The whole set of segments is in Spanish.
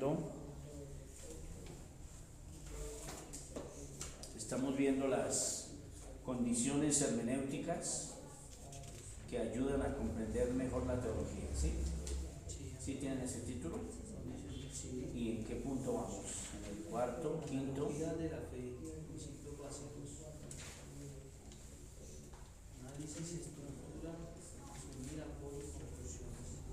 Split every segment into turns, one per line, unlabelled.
Testamento. Estamos viendo las condiciones hermenéuticas que ayudan a comprender mejor la teología, ¿sí? ¿Sí tienen ese título? ¿Y en qué punto vamos? ¿En el cuarto, quinto?
Vida de la fe, principios básicos. Análisis, estructura, resumir, apoyo, conclusiones.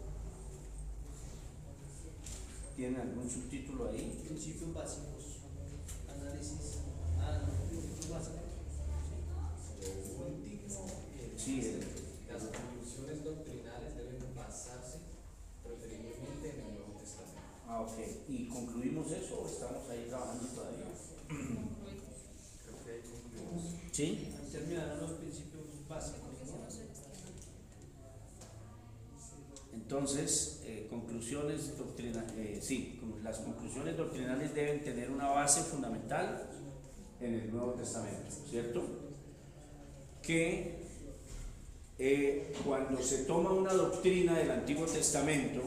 ¿Tienen algún subtítulo ahí?
Principios básicos. Análisis. Principios básicos.
Sí,
las conclusiones doctrinales deben basarse preferiblemente en el Nuevo Testamento.
ok. ¿Y concluimos eso o estamos ahí trabajando todavía?
Creo que ahí concluimos.
¿Sí?
Ahí terminaron los principios básicos, ¿no?
Entonces, conclusiones doctrinales, sí, las conclusiones doctrinales deben tener una base fundamental en el Nuevo Testamento, ¿cierto? Que cuando se toma una doctrina del Antiguo Testamento,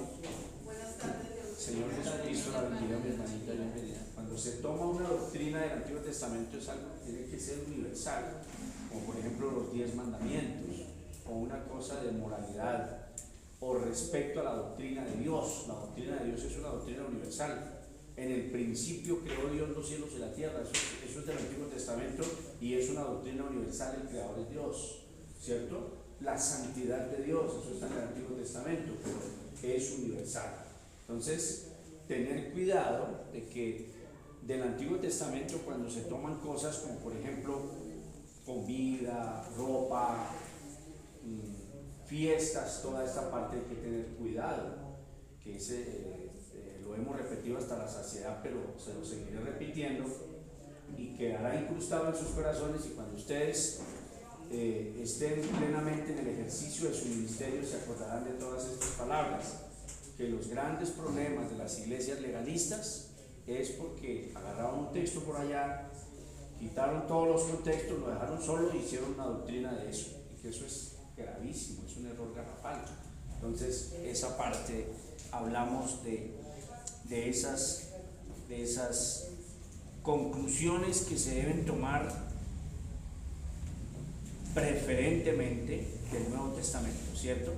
Señor Jesucristo la bendiga, mi hermanita, bienvenida. Cuando se toma una doctrina del Antiguo Testamento es algo que tiene que ser universal, como por ejemplo los 10 mandamientos, o una cosa de moralidad, o respecto a la doctrina de Dios. La doctrina de Dios es una doctrina universal. En el principio creó Dios los cielos y la tierra, eso es del Antiguo Testamento y es una doctrina universal, el creador es Dios, ¿cierto? La santidad de Dios, eso está en el Antiguo Testamento, pero es universal. Entonces, tener cuidado de que del Antiguo Testamento, cuando se toman cosas como por ejemplo comida, ropa, fiestas, toda esta parte hay que tener cuidado, que lo hemos repetido hasta la saciedad, pero se lo seguiré repitiendo y quedará incrustado en sus corazones, y cuando ustedes estén plenamente en el ejercicio de su ministerio se acordarán de todas estas palabras, que los grandes problemas de las iglesias legalistas es porque agarraron un texto por allá, quitaron todos los contextos, lo dejaron solo y hicieron una doctrina de eso, y que eso es gravísimo, es un error garrafal. Entonces, esa parte hablamos de esas conclusiones que se deben tomar preferentemente del Nuevo Testamento, ¿cierto?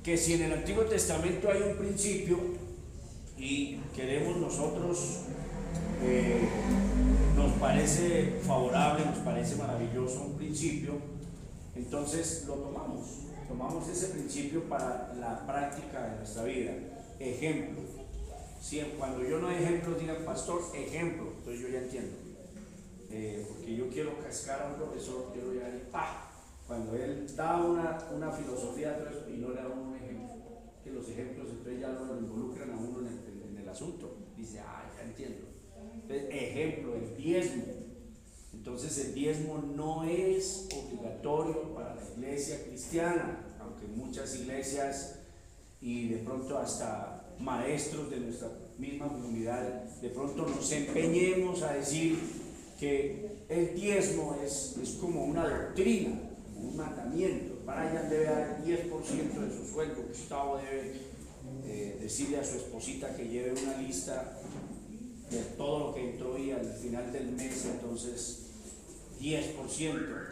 Que si en el Antiguo Testamento hay un principio y queremos nosotros, nos parece favorable, nos parece maravilloso un principio, entonces lo tomamos ese principio para la práctica de nuestra vida. Ejemplo, si cuando yo no hay ejemplos digan pastor, ejemplo, entonces yo ya entiendo, porque yo quiero cascar a un profesor, yo lo voy a decir, cuando él da una filosofía y no le da un ejemplo, que los ejemplos entonces ya lo involucran a uno en el asunto, dice, ya entiendo. Entonces, ejemplo, el diezmo. Entonces el diezmo no es obligatorio para la iglesia cristiana, aunque muchas iglesias y de pronto hasta maestros de nuestra misma comunidad de pronto nos empeñemos a decir que el diezmo es como una doctrina, como un mandamiento. Brian debe dar el 10% de su sueldo, Gustavo debe decirle a su esposita que lleve una lista de todo lo que entró y al final del mes, entonces 10%.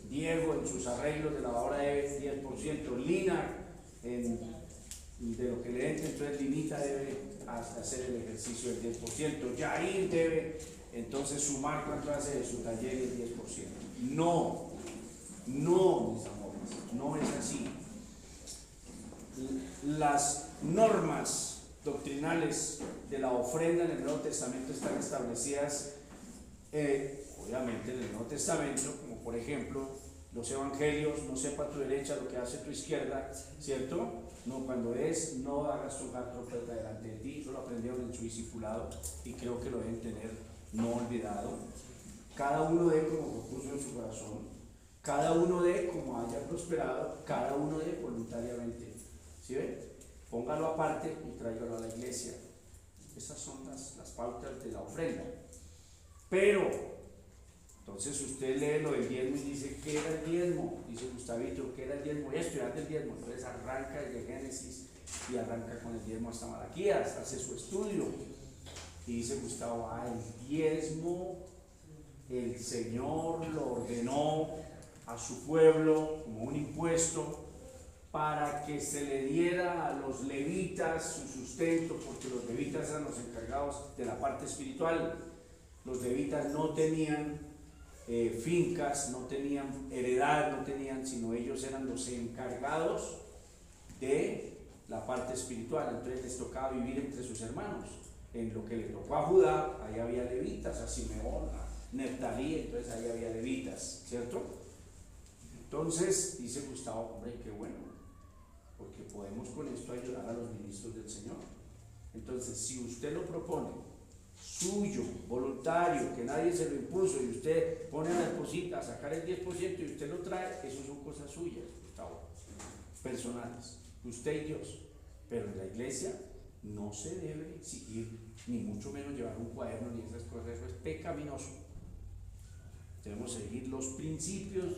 Diego en sus arreglos de lavadora debe 10%. Lina de lo que le entre, entonces Linita debe hacer el ejercicio del 10%. Yair debe entonces sumar cuánto hace de su taller el 10%. No, mis amores, no es así. Las normas doctrinales de la ofrenda en el Nuevo Testamento están establecidas obviamente en el Nuevo Testamento, como por ejemplo los evangelios, no sepa tu derecha lo que hace tu izquierda, ¿cierto? No, cuando no hagas tu trompeta delante de ti, eso lo aprendieron en su discipulado y creo que lo deben tener no olvidado. Cada uno dé como propuso en su corazón, cada uno dé como haya prosperado, cada uno dé voluntariamente, ¿sí ven? Póngalo aparte y tráigalo a la iglesia. Esas son las pautas de la ofrenda. Pero, entonces usted lee lo del diezmo y dice, ¿qué era el diezmo? Dice Gustavito, ¿qué era el diezmo? Voy a estudiar del diezmo. Entonces arranca desde Génesis y arranca con el diezmo hasta Malaquías, hace su estudio y dice Gustavo, el diezmo el Señor lo ordenó a su pueblo como un impuesto para que se le diera a los levitas su sustento, porque los levitas eran los encargados de la parte espiritual. Los levitas no tenían fincas, no tenían heredad, no tenían, sino ellos eran los encargados de la parte espiritual. Entonces les tocaba vivir entre sus hermanos. En lo que le tocó a Judá, ahí había levitas, a Simeón, a Neftalí, entonces ahí había levitas, ¿cierto? Entonces dice Gustavo, hombre, qué bueno, porque podemos con esto ayudar a los ministros del Señor. Entonces, si usted lo propone, suyo, voluntario, que nadie se lo impuso, y usted pone a la esposita a sacar el 10% y usted lo trae, eso son cosas suyas, Gustavo, personales, usted y Dios. Pero en la iglesia no se debe exigir, ni mucho menos llevar un cuaderno ni esas cosas, eso es pecaminoso. Debemos seguir los principios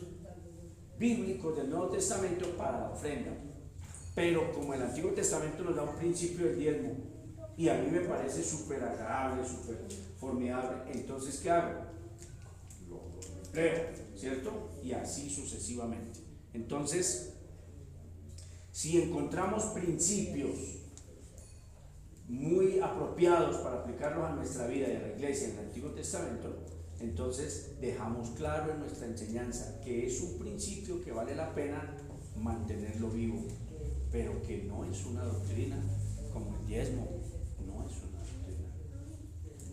bíblicos del Nuevo Testamento para la ofrenda. Pero como el Antiguo Testamento nos da un principio del diezmo, y a mí me parece súper agradable, súper formidable, entonces ¿qué hago? Lo empleo, ¿cierto? Y así sucesivamente. Entonces, si encontramos principios muy apropiados para aplicarlos a nuestra vida y a la iglesia en el Antiguo Testamento, entonces dejamos claro en nuestra enseñanza que es un principio que vale la pena mantenerlo vivo, pero que no es una doctrina como el diezmo, no es una doctrina,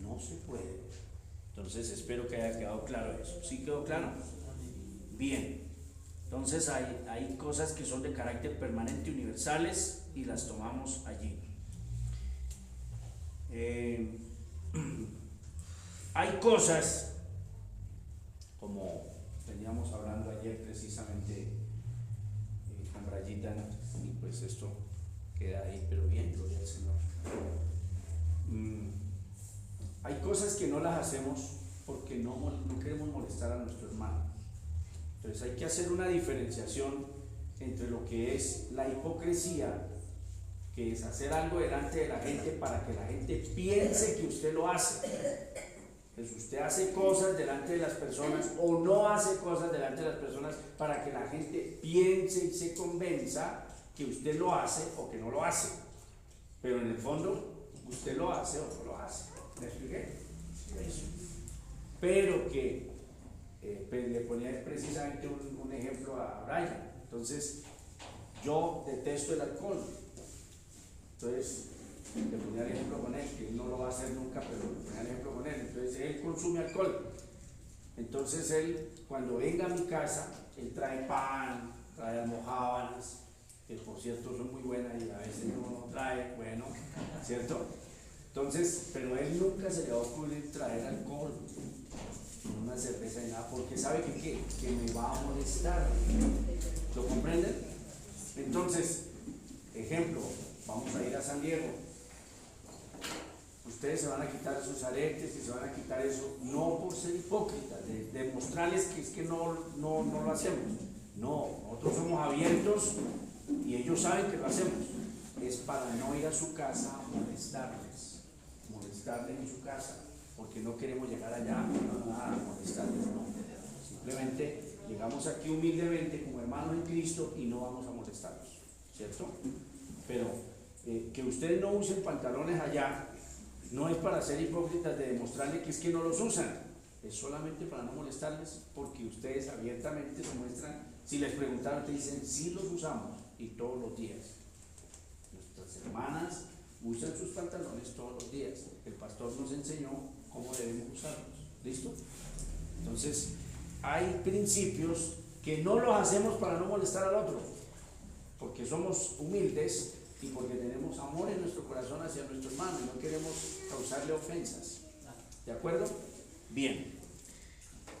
no se puede. Entonces espero que haya quedado claro eso. ¿Sí quedó claro? Bien. Entonces hay cosas que son de carácter permanente, universales, y las tomamos allí. Hay cosas, como veníamos hablando ayer precisamente con Brayita, y pues esto queda ahí, pero bien, gloria al Señor. Hay cosas que no las hacemos porque no queremos molestar a nuestro hermano. Entonces hay que hacer una diferenciación entre lo que es la hipocresía, que es hacer algo delante de la gente para que la gente piense que usted lo hace. Entonces usted hace cosas delante de las personas o no hace cosas delante de las personas para que la gente piense y se convenza que usted lo hace o que no lo hace. Pero en el fondo usted lo hace o no lo hace. ¿Me expliqué? Eso. Pero que le ponía precisamente un ejemplo a Brian. Entonces, yo detesto el alcohol. Entonces, le ponía el ejemplo con él, que él no lo va a hacer nunca, pero le ponía el ejemplo con él. Entonces, él consume alcohol. Entonces, él, cuando venga a mi casa, él trae pan, trae almojábanas, que por cierto son muy buenas y a veces no trae, bueno, ¿cierto? Entonces, pero él nunca se le va a ocurrir traer alcohol, una cerveza ni nada, porque sabe que me va a molestar. ¿Lo comprenden? Entonces, ejemplo, vamos a ir a San Diego. Ustedes se van a quitar sus aretes y se van a quitar eso, no por ser hipócritas, de mostrarles que es que no lo hacemos. No, nosotros somos abiertos y ellos saben que lo hacemos. Es para no ir a su casa a molestarles en su casa, porque no queremos llegar allá a molestarles, no. Simplemente llegamos aquí humildemente como hermanos en Cristo y no vamos a molestarlos, ¿cierto? Pero que ustedes no usen pantalones allá no es para ser hipócritas de demostrarle que es que no los usan, es solamente para no molestarles, porque ustedes abiertamente se muestran. Si les preguntaron, te dicen sí los usamos y todos los días. Nuestras hermanas usan sus pantalones todos los días. El pastor nos enseñó cómo debemos usarlos. ¿Listo? Entonces, hay principios que no los hacemos para no molestar al otro, porque somos humildes y porque tenemos amor en nuestro corazón hacia nuestro hermano y no queremos causarle ofensas. ¿De acuerdo? Bien.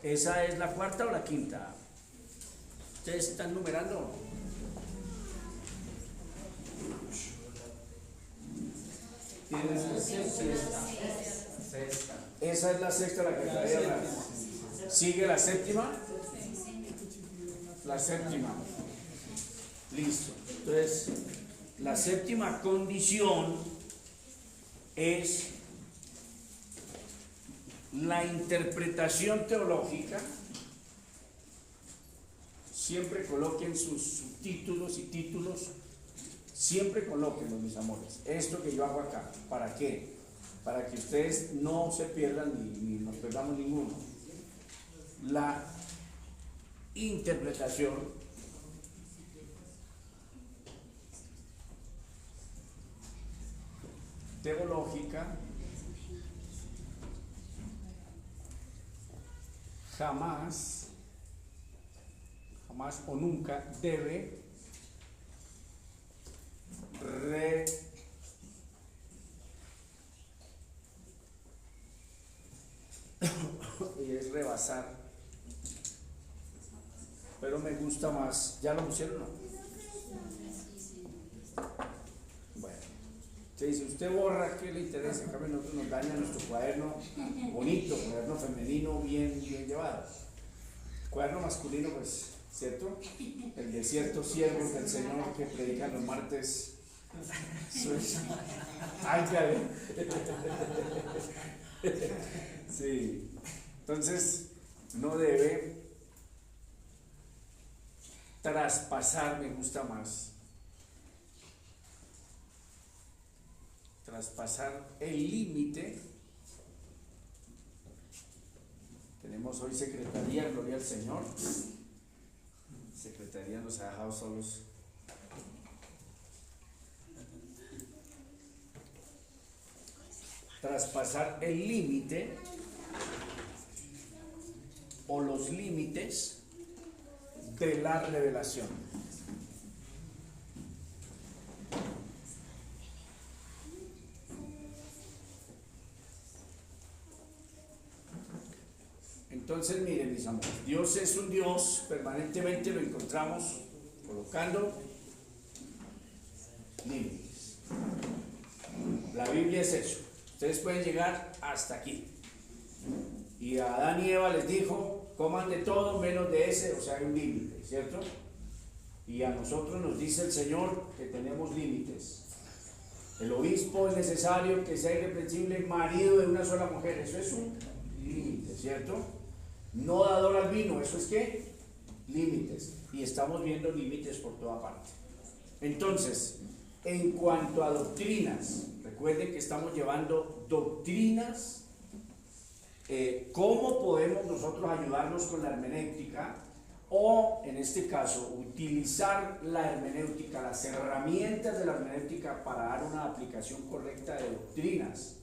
¿Esa es la cuarta o la quinta? ¿Ustedes están numerando?
Sexta.
Esa es la sexta, la que traía. ¿Sigue la séptima? La séptima. Listo. Entonces, La séptima condición es la interpretación teológica. Siempre coloquen sus subtítulos y títulos, siempre colóquenlos, mis amores. Esto que yo hago acá, ¿para qué? Para que ustedes no se pierdan ni nos perdamos ninguno. La interpretación teológica jamás o nunca debe y es rebasar, pero me gusta más. ¿Ya lo pusieron o no? Bueno, si usted borra, ¿qué le interesa? En cambio, nosotros nos daña nuestro cuaderno bonito, cuaderno femenino bien llevado. Cuaderno masculino, pues, ¿cierto? El de ciertos siervos del Señor que predican los martes. Ángale. Sí. Entonces, no debe traspasar, me gusta más. Traspasar el límite. Tenemos hoy secretaría, gloria al Señor. Secretaría nos ha dejado solos. Traspasar el límite o los límites de la revelación. Entonces, miren, mis amores, Dios es un Dios, permanentemente lo encontramos colocando límites. La Biblia es eso. Ustedes pueden llegar hasta aquí. Y a Adán y Eva les dijo, coman de todo menos de ese, o sea, hay un límite, ¿cierto? Y a nosotros nos dice el Señor que tenemos límites. El obispo es necesario que sea irreprensible marido de una sola mujer, eso es un límite, ¿cierto? No dador al vino, eso es ¿qué? Límites. Y estamos viendo límites por toda parte. Entonces, en cuanto a doctrinas, recuerden que estamos llevando doctrinas. ¿Cómo podemos nosotros ayudarnos con la hermenéutica? O, en este caso, utilizar la hermenéutica, las herramientas de la hermenéutica para dar una aplicación correcta de doctrinas.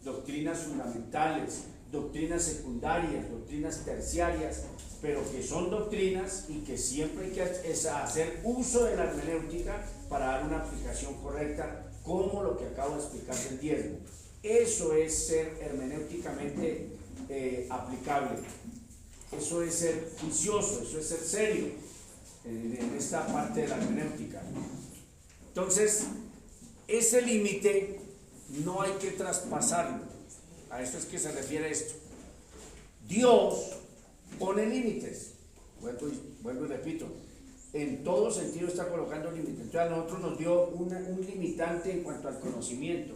Doctrinas fundamentales, doctrinas secundarias, doctrinas terciarias, pero que son doctrinas y que siempre hay que hacer uso de la hermenéutica para dar una aplicación correcta, como lo que acabo de explicar del diezmo. Eso es ser hermenéuticamente aplicable, eso es ser juicioso, eso es ser serio en esta parte de la hermenéutica. Entonces, ese límite no hay que traspasarlo. A esto es que se refiere esto. Dios pone límites, vuelvo y repito, en todo sentido está colocando límites. Entonces a nosotros nos dio un limitante en cuanto al conocimiento.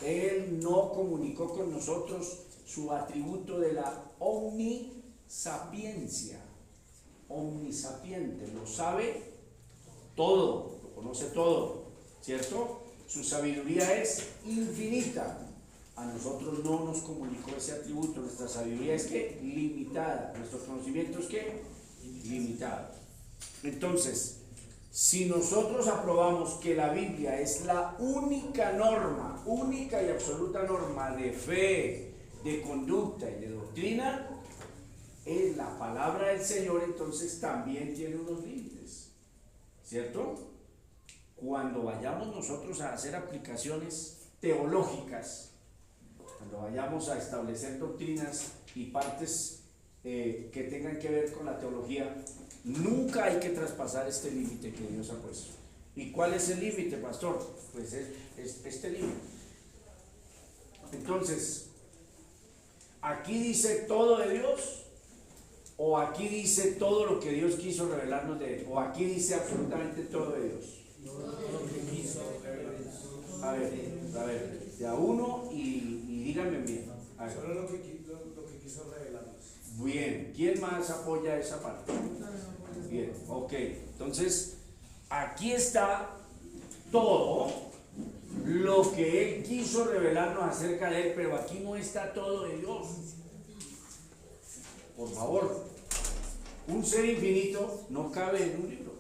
Él no comunicó con nosotros su atributo de la omnisapiencia. Omnisapiente, lo sabe todo, lo conoce todo, ¿cierto? Su sabiduría es infinita. A nosotros no nos comunicó ese atributo. Nuestra sabiduría es que limitada, nuestro conocimiento es que limitado. Entonces, si nosotros aprobamos que la Biblia es la única norma, única y absoluta norma de fe, de conducta y de doctrina, es la palabra del Señor, entonces también tiene unos límites, ¿cierto? Cuando vayamos nosotros a hacer aplicaciones teológicas, cuando vayamos a establecer doctrinas y partes que tengan que ver con la teología, nunca hay que traspasar este límite que Dios ha puesto. ¿Y cuál es el límite, pastor? Pues es este límite. Entonces, ¿aquí dice todo de Dios? ¿O aquí dice todo lo que Dios quiso revelarnos de Él? ¿O aquí dice absolutamente todo de Dios?
Lo que quiso revelar.
A ver, de a uno y díganme bien. A ver.
Solo lo que quiso revelarnos.
Bien, ¿quién más apoya esa parte? Bien, ok. Entonces, aquí está todo lo que Él quiso revelarnos acerca de Él, pero aquí no está todo de Dios. Por favor, un ser infinito no cabe en un libro.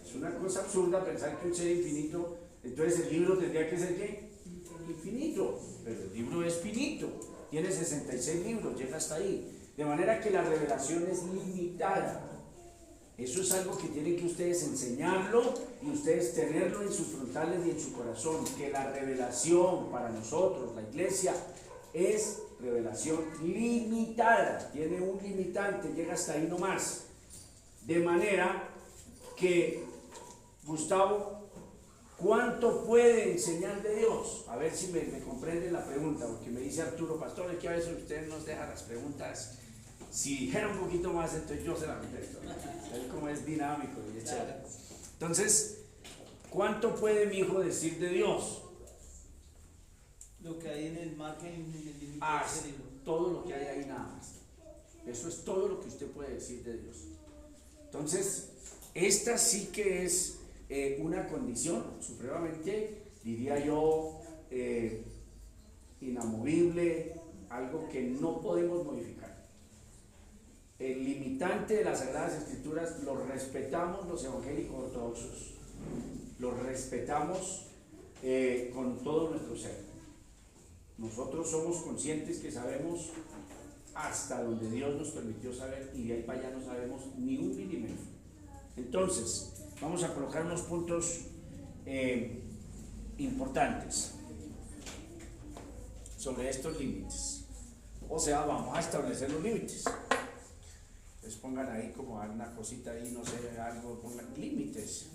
Es una cosa absurda pensar que un ser infinito, entonces el libro tendría que ser ¿qué? Infinito, pero el libro es finito, tiene 66 libros, llega hasta ahí. De manera que la revelación es limitada. Eso es algo que tienen que ustedes enseñarlo y ustedes tenerlo en sus frontales y en su corazón, que la revelación para nosotros, la iglesia, es revelación limitada, tiene un limitante, llega hasta ahí nomás. De manera que, Gustavo, ¿cuánto puede enseñar de Dios? A ver si me comprenden la pregunta, porque me dice Arturo, pastor, es que a veces usted nos deja las preguntas. Si dijera un poquito más, entonces yo se la contesto. Él como es dinámico y es chévere. Entonces, ¿cuánto puede mi hijo decir de Dios?
Lo que hay en el margen, en el límite
Ah,
del libro.
todo lo que hay ahí nada más. Eso es todo lo que usted puede decir de Dios. Entonces, esta sí que es una condición supremamente, diría yo, inamovible, algo que no podemos modificar. El limitante de las Sagradas Escrituras lo respetamos los evangélicos ortodoxos, lo respetamos con todo nuestro ser. Nosotros somos conscientes que sabemos hasta donde Dios nos permitió saber y de ahí para allá no sabemos ni un milímetro. Entonces, vamos a colocar unos puntos importantes sobre estos límites. O sea, vamos a establecer los límites. Entonces pongan ahí como una cosita ahí, no sé, algo, pongan límites.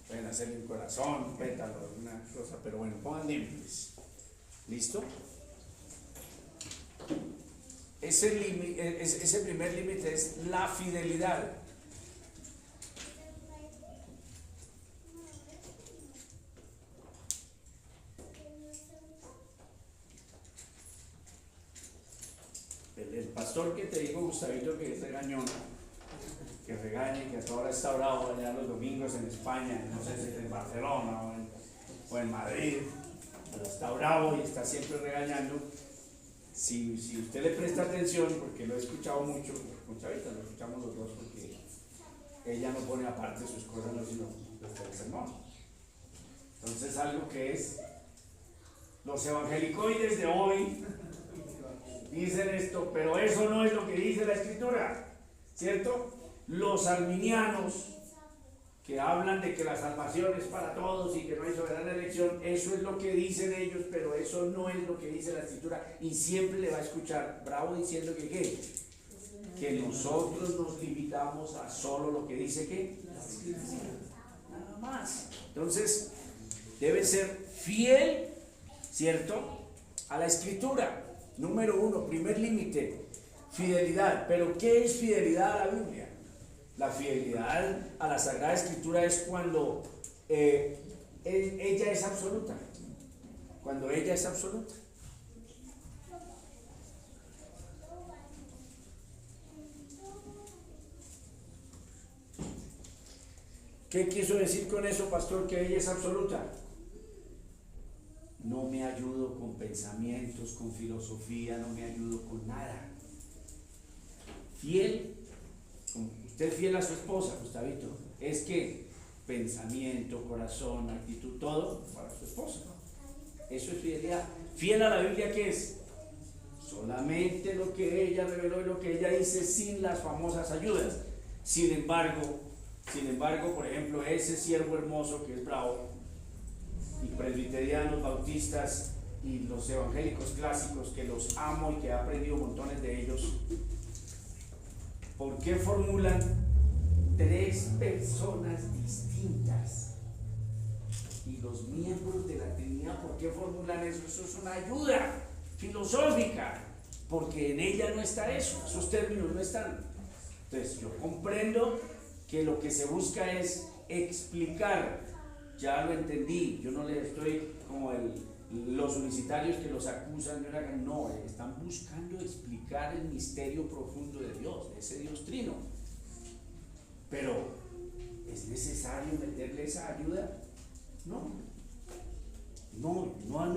Pueden hacerle un corazón, pétalo, una cosa, pero bueno, pongan límites. ¿Listo? Ese primer límite es la fidelidad. El pastor que te dijo, Gustavito, que es regañón, que regañe, que ahora está bravo allá los domingos en España, no sé si es en Barcelona o en Madrid, pero está bravo y está siempre regañando. Si usted le presta atención, porque lo he escuchado mucho, con Chavita lo escuchamos los dos, porque ella no pone aparte sus cosas, no, sino los del sermón. Entonces, algo que es, los evangelicoides de hoy dicen esto, pero eso no es lo que dice la Escritura, ¿cierto? Los arminianos, que hablan de que la salvación es para todos y que no hay soberana elección, eso es lo que dicen ellos, pero eso no es lo que dice la Escritura, y siempre le va a escuchar bravo diciendo que ¿qué? Que nosotros nos limitamos a solo lo que dice ¿qué? Nada más. Entonces, debe ser fiel, ¿cierto?, a la Escritura. Número uno, primer límite, fidelidad. ¿Pero qué es fidelidad a la Biblia? La fidelidad a la Sagrada Escritura es cuando ella es absoluta. Cuando ella es absoluta. ¿Qué quiso decir con eso, pastor, que ella es absoluta? No me ayudo con pensamientos, con filosofía, no me ayudo con nada. Fiel, usted fiel a su esposa, Gustavito, es que pensamiento, corazón, actitud, todo para su esposa. Eso es fidelidad. Fiel a la Biblia, ¿qué es? Solamente lo que ella reveló y lo que ella dice, sin las famosas ayudas. Sin embargo, por ejemplo, ese siervo hermoso que es bravo, y presbiterianos, bautistas y los evangélicos clásicos, que los amo y que he aprendido montones de ellos, ¿por qué formulan tres personas distintas? Y los miembros de la Trinidad, ¿por qué formulan eso? Eso es una ayuda filosófica, porque en ella no está eso, esos términos no están. Entonces yo comprendo que lo que se busca es explicar. Ya lo entendí, yo no le estoy como los unicitarios que los acusan de una... No, están buscando explicar el misterio profundo de Dios, de ese Dios trino. Pero, ¿es necesario meterle esa ayuda? No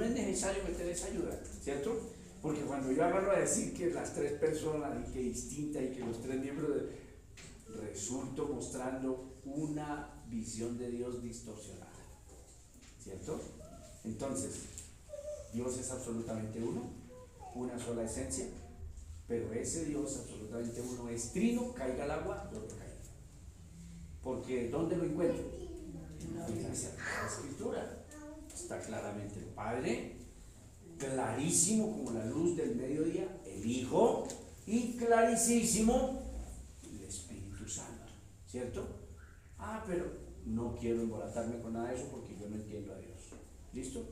es necesario meterle esa ayuda, ¿cierto? Porque cuando yo agarro a decir que las tres personas, y que distinta, y que los tres miembros resulto mostrando una visión de Dios distorsionada, ¿cierto? Entonces, Dios es absolutamente uno, una sola esencia, pero ese Dios absolutamente uno es trino, caiga al agua, yo lo caigo. Porque ¿dónde lo encuentro? En la Escritura. Está claramente el Padre, clarísimo como la luz del mediodía, el Hijo, y clarísimo el Espíritu Santo, ¿cierto? Pero no quiero embolatarme con nada de eso porque yo no entiendo a Dios. ¿Listo?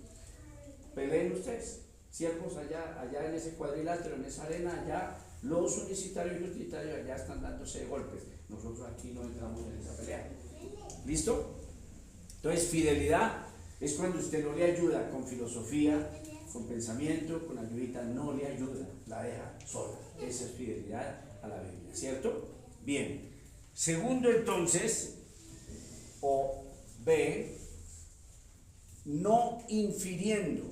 Peleen ustedes, siervos allá en ese cuadrilátero, en esa arena, allá los unicitarios y los trinitarios allá están dándose golpes. Nosotros aquí no entramos en esa pelea. ¿Listo? Entonces, fidelidad es cuando usted no le ayuda con filosofía, con pensamiento, con ayudita, no le ayuda, la deja sola. Esa es fidelidad a la Biblia, ¿cierto? Bien. Segundo, entonces, o B, no infiriendo.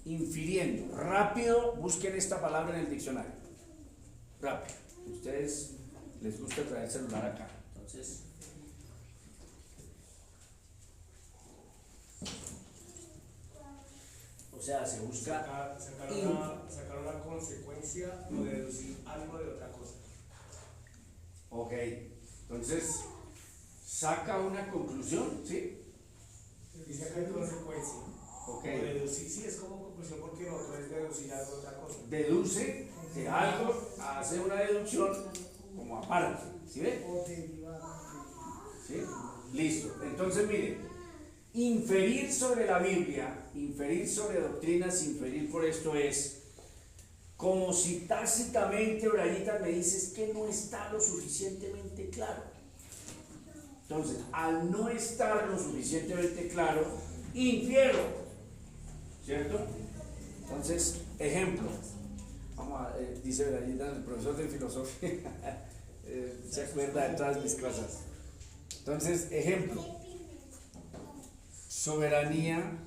Infiriendo. Rápido, busquen esta palabra en el diccionario. Rápido. Ustedes les gusta traer el celular acá. Entonces, o sea, se busca
sacar una consecuencia o deducir algo de otra cosa.
Ok, entonces saca una conclusión, ¿sí?
Y sacar consecuencia.
Ok.
O deducir, sí, es como conclusión porque lo otro es deducir algo de otra cosa.
Deduce de algo, hace una deducción como aparte, ¿sí ve? ¿Sí? Listo, entonces mire, inferir sobre la Biblia, inferir sobre doctrinas, inferir por esto es como si tácitamente, Brayitas, me dices que no está lo suficientemente claro. Entonces, al no estar lo suficientemente claro, infiero, ¿cierto? Entonces, ejemplo, dice Brayitas, el profesor de filosofía, se acuerda de todas mis cosas. Entonces, ejemplo, soberanía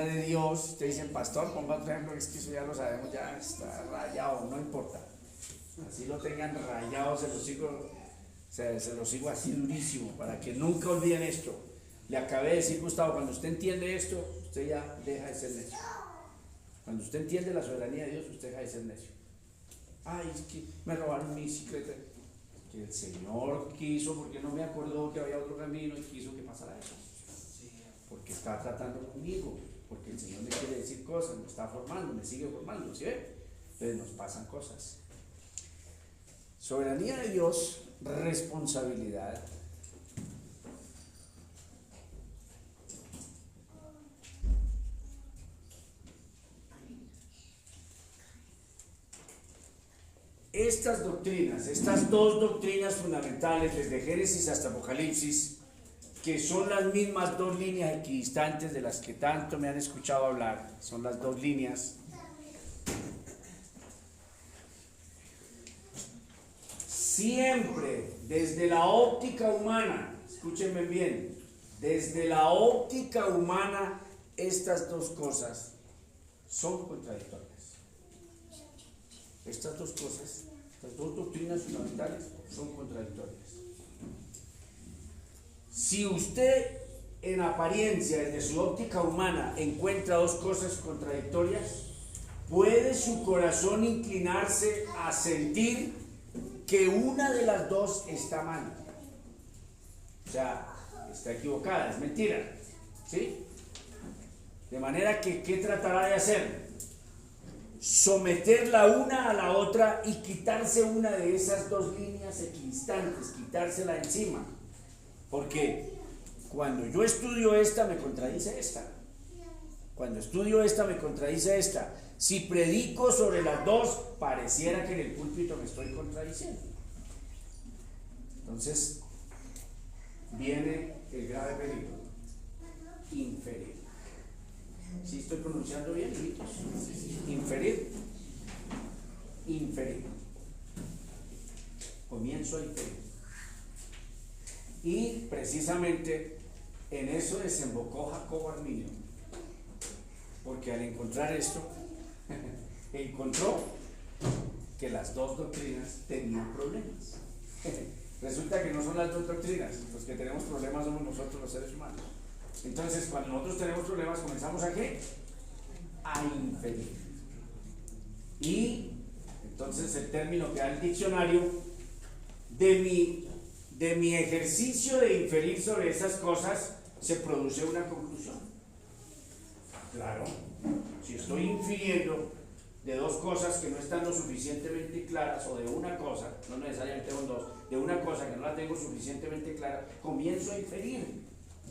de Dios. Te dicen, pastor, ponga otro ejemplo, es que eso ya lo sabemos, ya está rayado, no importa. Así lo tengan rayado, se los sigo así durísimo, para que nunca olviden esto. Le acabé de decir, Gustavo, cuando usted entiende esto, usted ya deja de ser necio. Cuando usted entiende la soberanía de Dios, usted deja de ser necio. Es que me robaron mi bicicleta. Que el Señor quiso, porque no me acordó que había otro camino y quiso que pasara eso. Porque está tratando conmigo, porque el Señor me quiere decir cosas, me está formando, me sigue formando, ¿sí ve? Entonces nos pasan cosas. Soberanía de Dios, responsabilidad. Estas doctrinas, estas dos doctrinas fundamentales, desde Génesis hasta Apocalipsis, que son las mismas dos líneas equidistantes de las que tanto me han escuchado hablar, son las dos líneas. Siempre, desde la óptica humana, escúchenme bien, desde la óptica humana, estas dos cosas son contradictorias. Estas dos cosas, estas dos doctrinas fundamentales son contradictorias. Si usted en apariencia, desde su óptica humana, encuentra dos cosas contradictorias, puede su corazón inclinarse a sentir que una de las dos está mal. O sea, está equivocada, es mentira. ¿Sí? De manera que, ¿qué tratará de hacer? Someter la una a la otra y quitarse una de esas dos líneas equidistantes, quitársela encima. Porque cuando yo estudio esta, me contradice esta. Cuando estudio esta, me contradice esta. Si predico sobre las dos, pareciera que en el púlpito me estoy contradiciendo. Entonces, viene el grave peligro: inferir. ¿Sí estoy pronunciando bien, hijitos? Inferir. Inferir. Comienzo a inferir. Y precisamente en eso desembocó Jacobo Arminio, porque al encontrar esto, encontró que las dos doctrinas tenían problemas. Resulta que no son las dos doctrinas, los que tenemos problemas somos nosotros los seres humanos. Entonces, cuando nosotros tenemos problemas, comenzamos a ¿qué? A inferir. Y entonces el término que da el diccionario, de mi ejercicio de inferir sobre esas cosas, se produce una conclusión. Claro, si estoy infiriendo de dos cosas que no están lo suficientemente claras, o de una cosa, no necesariamente son dos, de una cosa que no la tengo suficientemente clara, comienzo a inferir,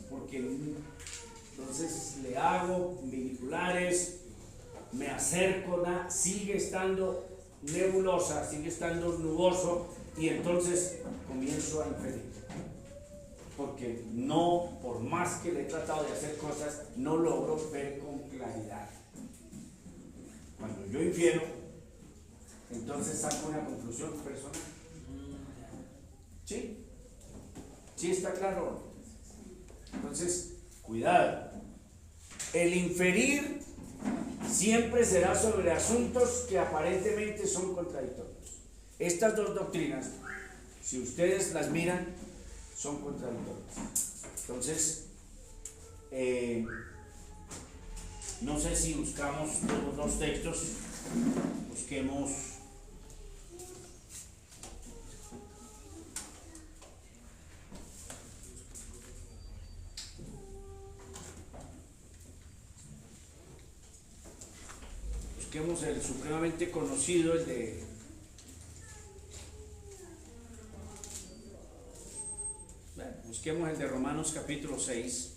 porque entonces le hago binoculares, me acerco, sigue estando nebulosa, sigue estando nuboso, y entonces comienzo a inferir, porque no, por más que le he tratado de hacer cosas, no logro ver con claridad. Cuando yo infiero, entonces saco una conclusión personal. ¿Sí? ¿Sí está claro? Entonces, cuidado. El inferir siempre será sobre asuntos que aparentemente son contradictorios. Estas dos doctrinas, si ustedes las miran, son contradictorias. Entonces, no sé si buscamos los dos textos, busquemos el supremamente conocido, el de busquemos el de Romanos capítulo 6.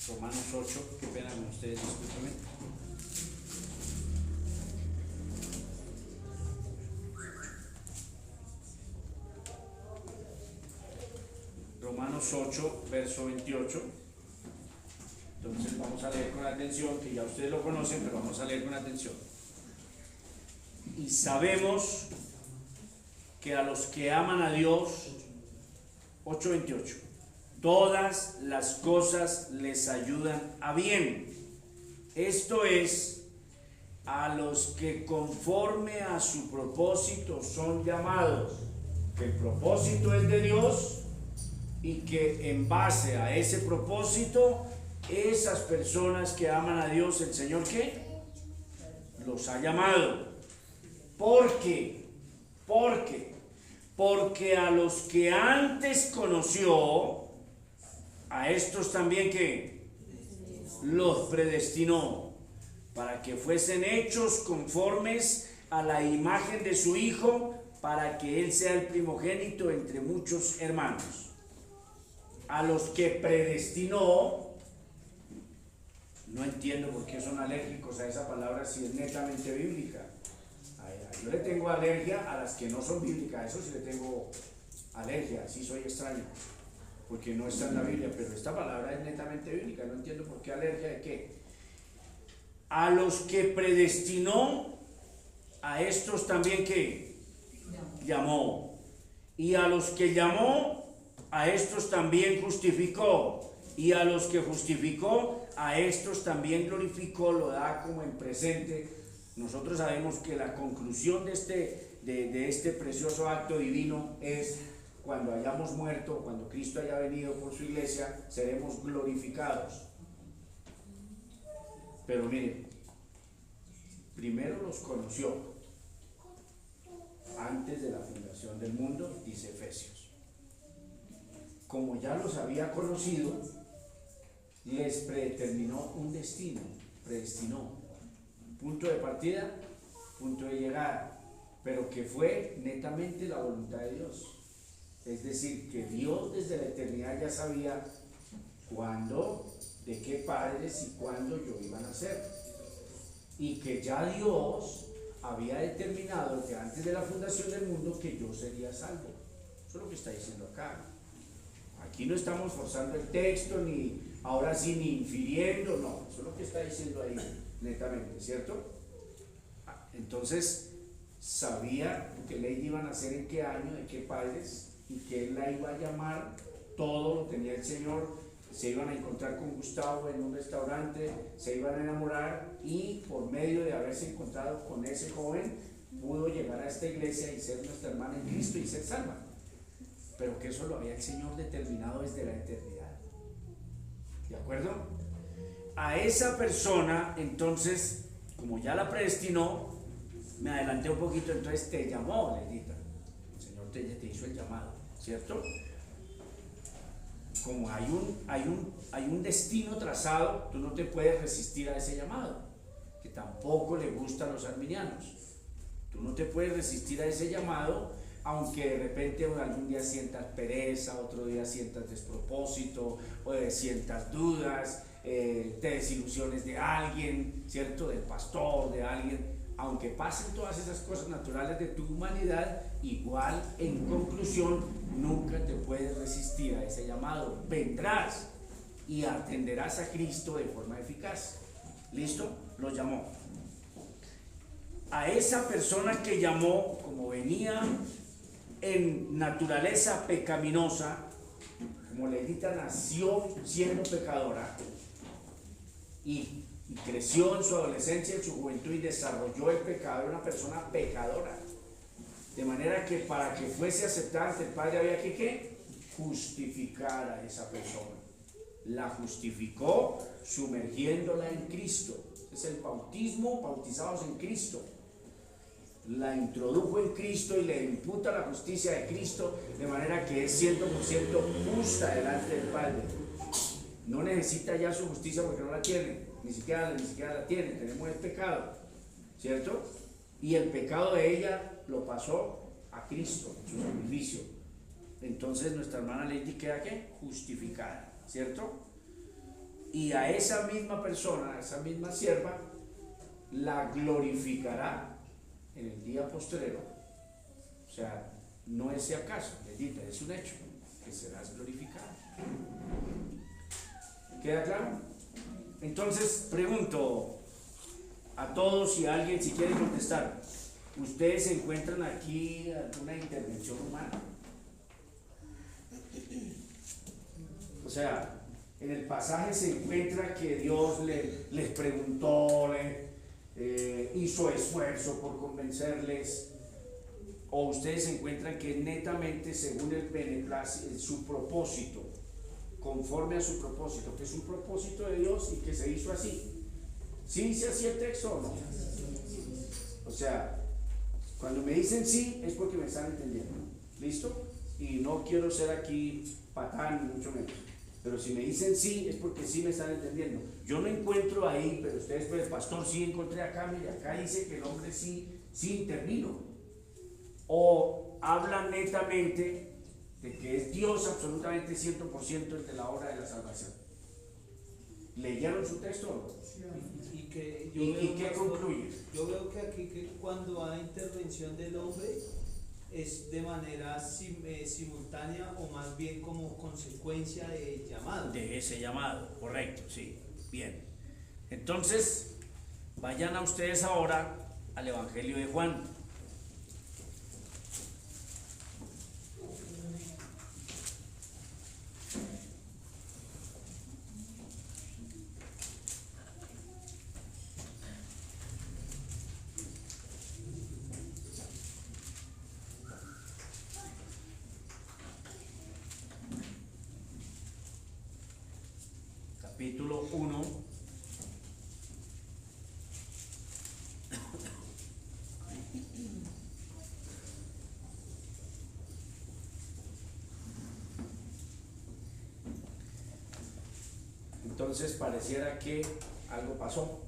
Romanos 8, qué pena con ustedes, discúlpenme. Romanos 8, verso 28. Entonces vamos a leer con atención, que ya ustedes lo conocen, pero vamos a leer con atención. Y sabemos que a los que aman a Dios, 8:28, todas las cosas les ayudan a bien. Esto es, a los que conforme a su propósito son llamados. Que el propósito es de Dios y que en base a ese propósito, esas personas que aman a Dios, el Señor ¿qué? Los ha llamado. ¿Por qué? Porque a los que antes conoció, a estos también que los predestinó para que fuesen hechos conformes a la imagen de su Hijo, para que Él sea el primogénito entre muchos hermanos. A los que predestinó, no entiendo por qué son alérgicos a esa palabra si es netamente bíblica. Yo le tengo alergia a las que no son bíblicas, eso sí le tengo alergia, sí soy extraño, porque no está en la Biblia, pero esta palabra es netamente bíblica, no entiendo por qué alergia de qué. A los que predestinó, a estos también que llamó, y a los que llamó, a estos también justificó, y a los que justificó, a estos también glorificó, lo da como en presente. Nosotros sabemos que la conclusión de este precioso acto divino es cuando hayamos muerto, cuando Cristo haya venido por su iglesia, seremos glorificados. Pero miren, primero los conoció antes de la fundación del mundo, dice Efesios. Como ya los había conocido, les predeterminó un destino, predestinó. Punto de partida, punto de llegada, pero que fue netamente la voluntad de Dios. Es decir, que Dios desde la eternidad ya sabía cuándo, de qué padres y cuándo yo iba a nacer. Y que ya Dios había determinado que antes de la fundación del mundo que yo sería salvo. Eso es lo que está diciendo acá. Aquí no estamos forzando el texto, ni ahora sí, ni infiriendo, no. Eso es lo que está diciendo ahí, netamente, ¿cierto? Entonces, sabía que Lady iba a nacer en qué año, de qué padres, y que él la iba a llamar, todo lo tenía el Señor. Se iban a encontrar con Gustavo en un restaurante, se iban a enamorar, y por medio de haberse encontrado con ese joven, pudo llegar a esta iglesia y ser nuestra hermana en Cristo y ser salva. Pero que eso lo había el Señor determinado desde la eternidad. ¿De acuerdo? A esa persona, entonces, como ya la predestinó, me adelanté un poquito, entonces te llamó, Leidita. El Señor te hizo el llamado, ¿cierto? Como hay un destino trazado, tú no te puedes resistir a ese llamado, que tampoco le gusta a los arminianos. Tú no te puedes resistir a ese llamado, aunque de repente algún día sientas pereza, otro día sientas despropósito, o sientas dudas, te desilusiones de alguien, ¿cierto? Del pastor, de alguien. Aunque pasen todas esas cosas naturales de tu humanidad, igual en conclusión nunca te puedes resistir a ese llamado. Vendrás y atenderás a Cristo de forma eficaz. ¿Listo? Lo llamó. A esa persona que llamó, como venía en naturaleza pecaminosa, como Leidita nació siendo pecadora y creció en su adolescencia, en su juventud y desarrolló el pecado, era una persona pecadora. De manera que para que fuese aceptada ante el Padre había que ¿qué? Justificar a esa persona. La justificó sumergiéndola en Cristo. Es el bautismo, bautizados en Cristo. La introdujo en Cristo y le imputa la justicia de Cristo, de manera que es 100% justa delante del Padre. No necesita ya su justicia porque no la tiene, ni siquiera la tiene, tenemos el pecado, ¿cierto? Y el pecado de ella lo pasó a Cristo, su sacrificio. Entonces nuestra hermana Lady queda ¿qué? Justificada, ¿cierto? Y a esa misma persona, a esa misma sierva, la glorificará en el día postrero. O sea, no es si acaso, Leidita, es un hecho, que serás glorificada. ¿Queda claro? Entonces pregunto a todos, si alguien si quiere contestar, ¿ustedes encuentran aquí alguna intervención humana? O sea, en el pasaje se encuentra que Dios les preguntó, hizo esfuerzo por convencerles, o ustedes encuentran que netamente según el beneplácito, su propósito, conforme a su propósito, que es un propósito de Dios y que se hizo así. ¿Sí dice así el texto o no? O sea, cuando me dicen sí es porque me están entendiendo. ¿Listo? Y no quiero ser aquí patán ni mucho menos. Pero si me dicen sí es porque sí me están entendiendo. Yo no encuentro ahí, pero ustedes, pues, pastor, sí encontré acá, mire, acá dice que el hombre sí intervino. O habla netamente de que es Dios absolutamente 100% el de la obra de la salvación. ¿Leyeron su texto o no?
Y que
¿Y qué concluye?
Yo veo que aquí que cuando hay intervención del hombre es de manera simultánea o más bien como consecuencia del llamado.
De ese llamado, correcto, sí. Bien. Entonces, vayan a ustedes ahora al Evangelio de Juan. Capítulo 1, entonces pareciera que algo pasó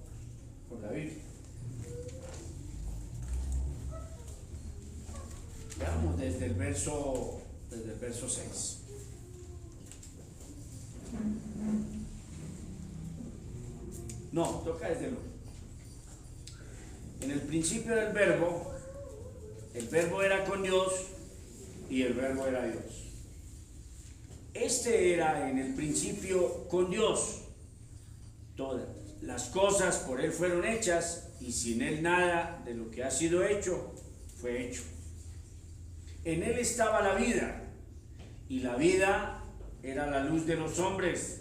con la Biblia. Veamos desde el verso 6. No, toca desde el 1. En el principio del verbo, el verbo era con Dios y el verbo era Dios. Este era en el principio con Dios. Todas las cosas por Él fueron hechas y sin Él nada de lo que ha sido hecho fue hecho. En Él estaba la vida y la vida era la luz de los hombres.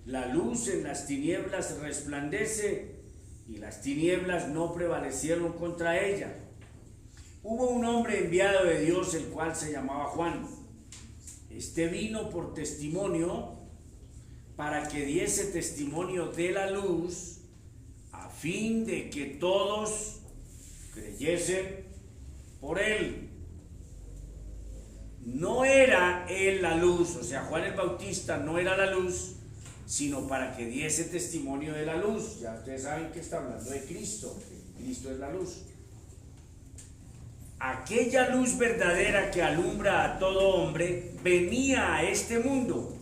La luz en las tinieblas resplandece y las tinieblas no prevalecieron contra ella. Hubo un hombre enviado de Dios, el cual se llamaba Juan. Este vino por testimonio para que diese testimonio de la luz, a fin de que todos creyesen por él. No era él la luz, o sea, Juan el Bautista no era la luz, sino para que diese testimonio de la luz. Ya ustedes saben que está hablando de Cristo. Cristo es la luz. Aquella luz verdadera que alumbra a todo hombre venía a este mundo.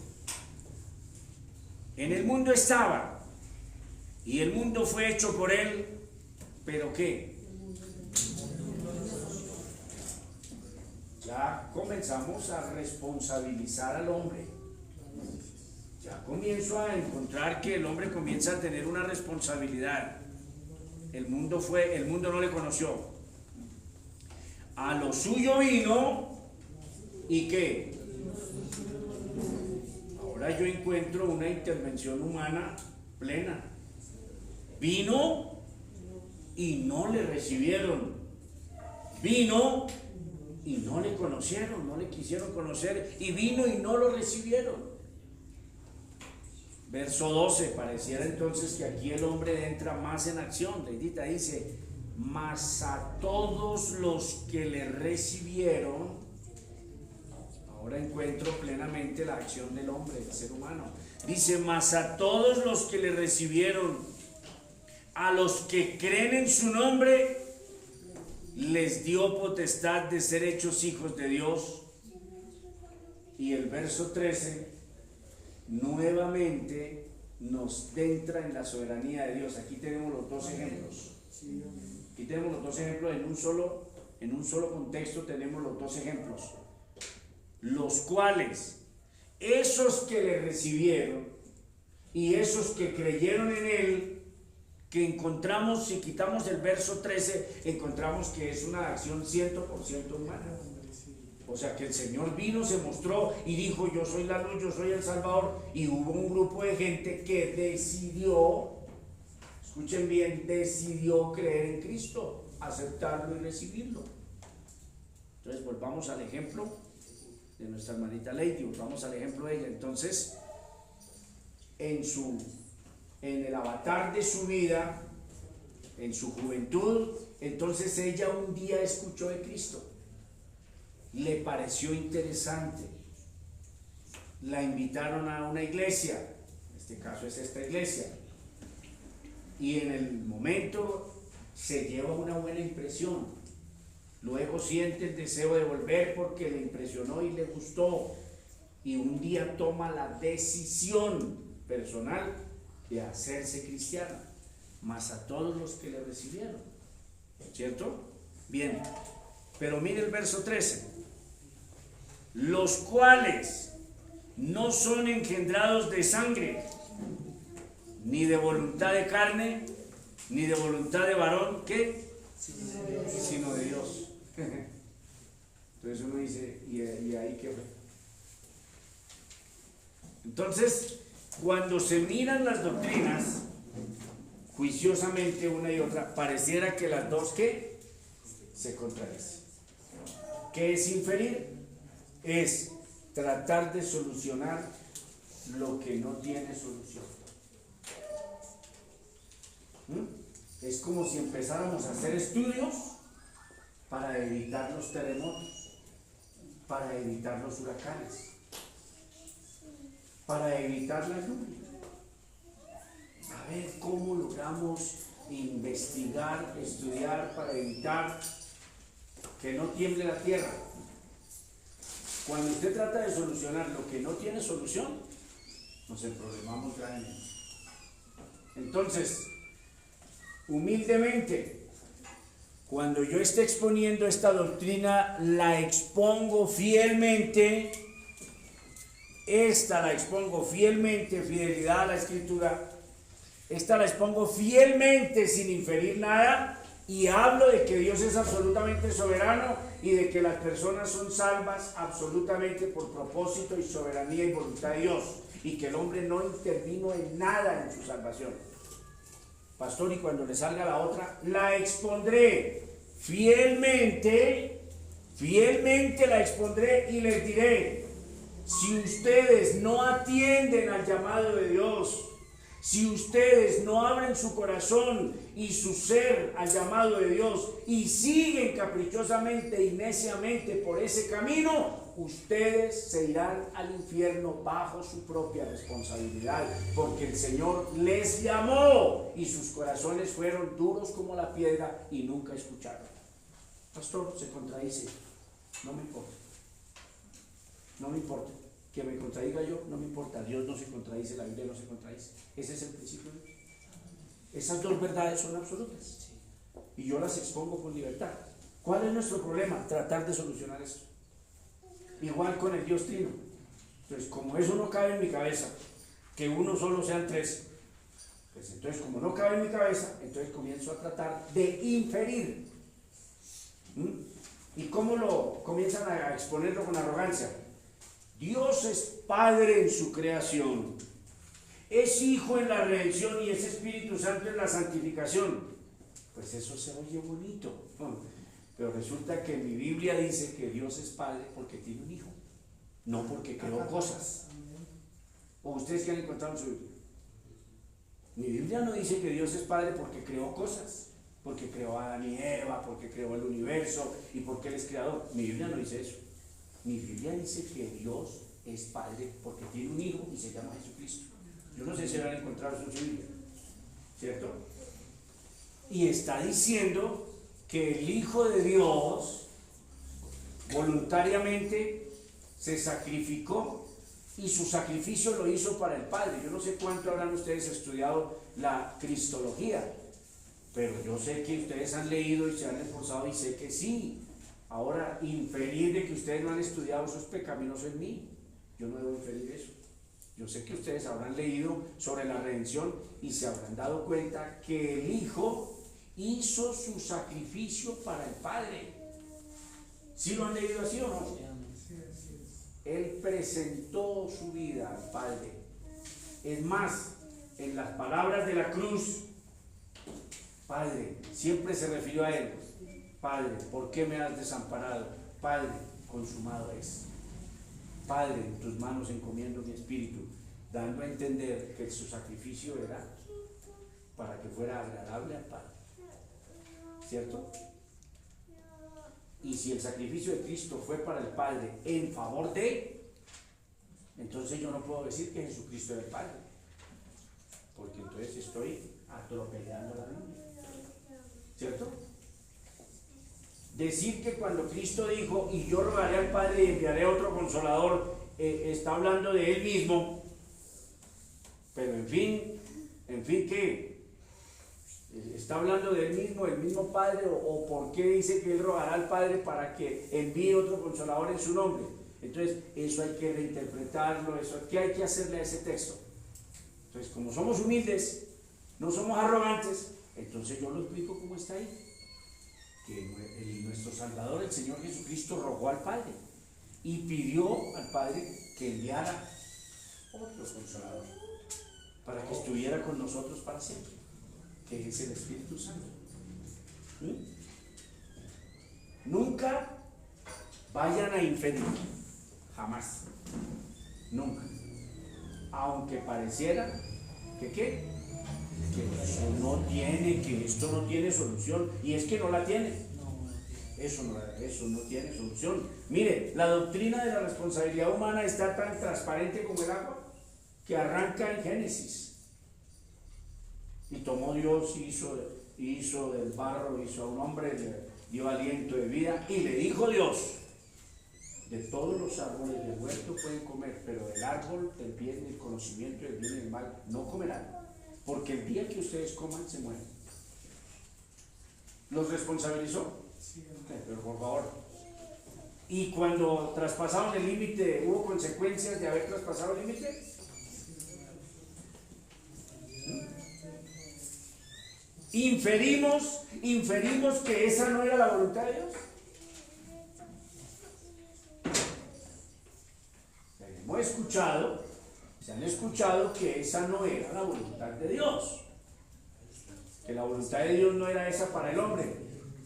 En el mundo estaba y el mundo fue hecho por él, pero ¿qué? Ya comenzamos a responsabilizar al hombre. Ya comienzo a encontrar que el hombre comienza a tener una responsabilidad. El mundo no le conoció. A lo suyo vino y ¿qué? Ahora yo encuentro una intervención humana plena. Vino y no le recibieron. Vino y no le conocieron, no le quisieron conocer, y vino y no lo recibieron. Verso 12, pareciera entonces que aquí el hombre entra más en acción. Leidita dice: mas a todos los que le recibieron. Ahora encuentro plenamente la acción del hombre, del ser humano. Dice: mas a todos los que le recibieron, a los que creen en su nombre, les dio potestad de ser hechos hijos de Dios. Y el verso 13 nuevamente nos centra en la soberanía de Dios. Aquí tenemos los dos ejemplos. Aquí tenemos los dos ejemplos en un solo contexto. Tenemos los dos ejemplos, los cuales esos que le recibieron y esos que creyeron en él, que encontramos, si quitamos el verso 13, encontramos que es una acción 100% humana. O sea, que el Señor vino, se mostró y dijo: yo soy la luz, yo soy el Salvador. Y hubo un grupo de gente que decidió, escuchen bien, decidió creer en Cristo, aceptarlo y recibirlo. Entonces volvamos al ejemplo de nuestra hermanita Lady, volvamos al ejemplo de ella. Entonces, en el avatar de su vida, en su juventud, entonces ella un día escuchó de Cristo, le pareció interesante, la invitaron a una iglesia, en este caso es esta iglesia, y en el momento se lleva una buena impresión, luego siente el deseo de volver porque le impresionó y le gustó, y un día toma la decisión personal de hacerse cristiana, más a todos los que le recibieron, ¿cierto? Bien, pero mire el verso 13: los cuales no son engendrados de sangre, ni de voluntad de carne, ni de voluntad de varón, ¿qué? Sino de Dios. Entonces uno dice, ¿y ahí qué fue? Entonces, cuando se miran las doctrinas juiciosamente una y otra, pareciera que las dos que se contradicen. ¿Qué es inferir? Es tratar de solucionar lo que no tiene solución. Es como si empezáramos a hacer estudios para evitar los terremotos, para evitar los huracanes, para evitar la lluvia. a ver cómo logramos investigar, estudiar para evitar que no tiemble la tierra. Cuando usted trata de solucionar lo que no tiene solución, nos emproblemamos gravemente. Entonces, humildemente, cuando yo esté exponiendo esta doctrina, la expongo fielmente. Esta la expongo fielmente, fidelidad a la Escritura. Esta la expongo fielmente sin inferir nada, y hablo de que Dios es absolutamente soberano y de que las personas son salvas absolutamente por propósito y soberanía y voluntad de Dios, y que el hombre no intervino en nada en su salvación. Pastor, y cuando le salga la otra, la expondré fielmente la expondré y les diré: si ustedes no atienden al llamado de Dios, si ustedes no abren su corazón y su ser al llamado de Dios y siguen caprichosamente y neciamente por ese camino, ustedes se irán al infierno bajo su propia responsabilidad, porque el Señor les llamó y sus corazones fueron duros como la piedra y nunca escucharon. Pastor, se contradice. No me importa. No me importa. Que me contradiga yo, no me importa. Dios no se contradice, la Biblia no se contradice. Ese es el principio de Dios. Esas dos verdades son absolutas. Y yo las expongo con libertad. ¿Cuál es nuestro problema? Tratar de solucionar esto. Igual con el Dios Trino. Entonces, como eso no cabe en mi cabeza, que uno solo sean tres, pues entonces, como no cabe en mi cabeza, entonces comienzo a tratar de inferir. ¿Y cómo lo comienzan a exponerlo con arrogancia? Dios es Padre en su creación, es Hijo en la redención y es Espíritu Santo en la santificación. Pues eso se oye bonito, pero resulta que mi Biblia dice que Dios es Padre porque tiene un Hijo, no porque creó cosas. ¿O ustedes qué han encontrado en su Biblia? Mi Biblia no dice que Dios es Padre porque creó cosas, porque creó a Adán y Eva, porque creó el universo y porque Él es creador. Mi Biblia no dice eso. Mi Biblia dice que Dios es Padre porque tiene un Hijo y se llama Jesucristo. Yo no sé si lo han encontrado en su Biblia, ¿cierto? Y está diciendo que el Hijo de Dios voluntariamente se sacrificó y su sacrificio lo hizo para el Padre. Yo no sé cuánto habrán ustedes estudiado la cristología, pero yo sé que ustedes han leído y se han esforzado y sé que sí. Ahora, inferir de que ustedes no han estudiado eso es pecaminoso en mí. Yo no debo inferir eso. Yo sé que ustedes habrán leído sobre la redención y se habrán dado cuenta que el Hijo hizo su sacrificio para el Padre. ¿Sí lo han leído así o no? Él presentó su vida al Padre. Es más, en las palabras de la cruz, Padre, siempre se refirió a Él. Padre, ¿por qué me has desamparado? Padre, consumado es. Padre, en tus manos encomiendo mi espíritu, dando a entender que su sacrificio era para que fuera agradable al Padre. ¿Cierto? Y si el sacrificio de Cristo fue para el Padre en favor de, entonces yo no puedo decir que Jesucristo era el Padre, porque entonces estoy atropellando la Biblia. ¿Cierto? Decir que cuando Cristo dijo, y yo rogaré al Padre y enviaré otro consolador, está hablando de Él mismo, pero en fin que está hablando de Él mismo, el mismo Padre, o por qué dice que Él rogará al Padre para que envíe otro consolador en su nombre. Entonces, eso hay que reinterpretarlo, ¿qué hay que hacerle a ese texto? Entonces, como somos humildes, no somos arrogantes, entonces yo lo explico como está ahí. Que nuestro Salvador, el Señor Jesucristo, rogó al Padre y pidió al Padre que enviara otro consolador para que estuviera con nosotros para siempre, que es el Espíritu Santo. Nunca vayan a inferir, jamás, nunca, aunque pareciera que esto no tiene solución, y es que no la tiene. Eso no tiene solución. Mire, la doctrina de la responsabilidad humana está tan transparente como el agua que arranca en Génesis. Y tomó Dios, hizo del barro, hizo a un hombre, le dio aliento de vida y le dijo Dios: de todos los árboles del huerto pueden comer, pero del árbol del bien, del conocimiento del bien y del mal no comerán, porque el día que ustedes coman se mueren. ¿Los responsabilizó? Sí, pero por favor. ¿Y cuando traspasaron el límite, hubo consecuencias de haber traspasado el límite? Inferimos que esa no era la voluntad de Dios. Se han escuchado que esa no era la voluntad de Dios, que la voluntad de Dios no era esa para el hombre,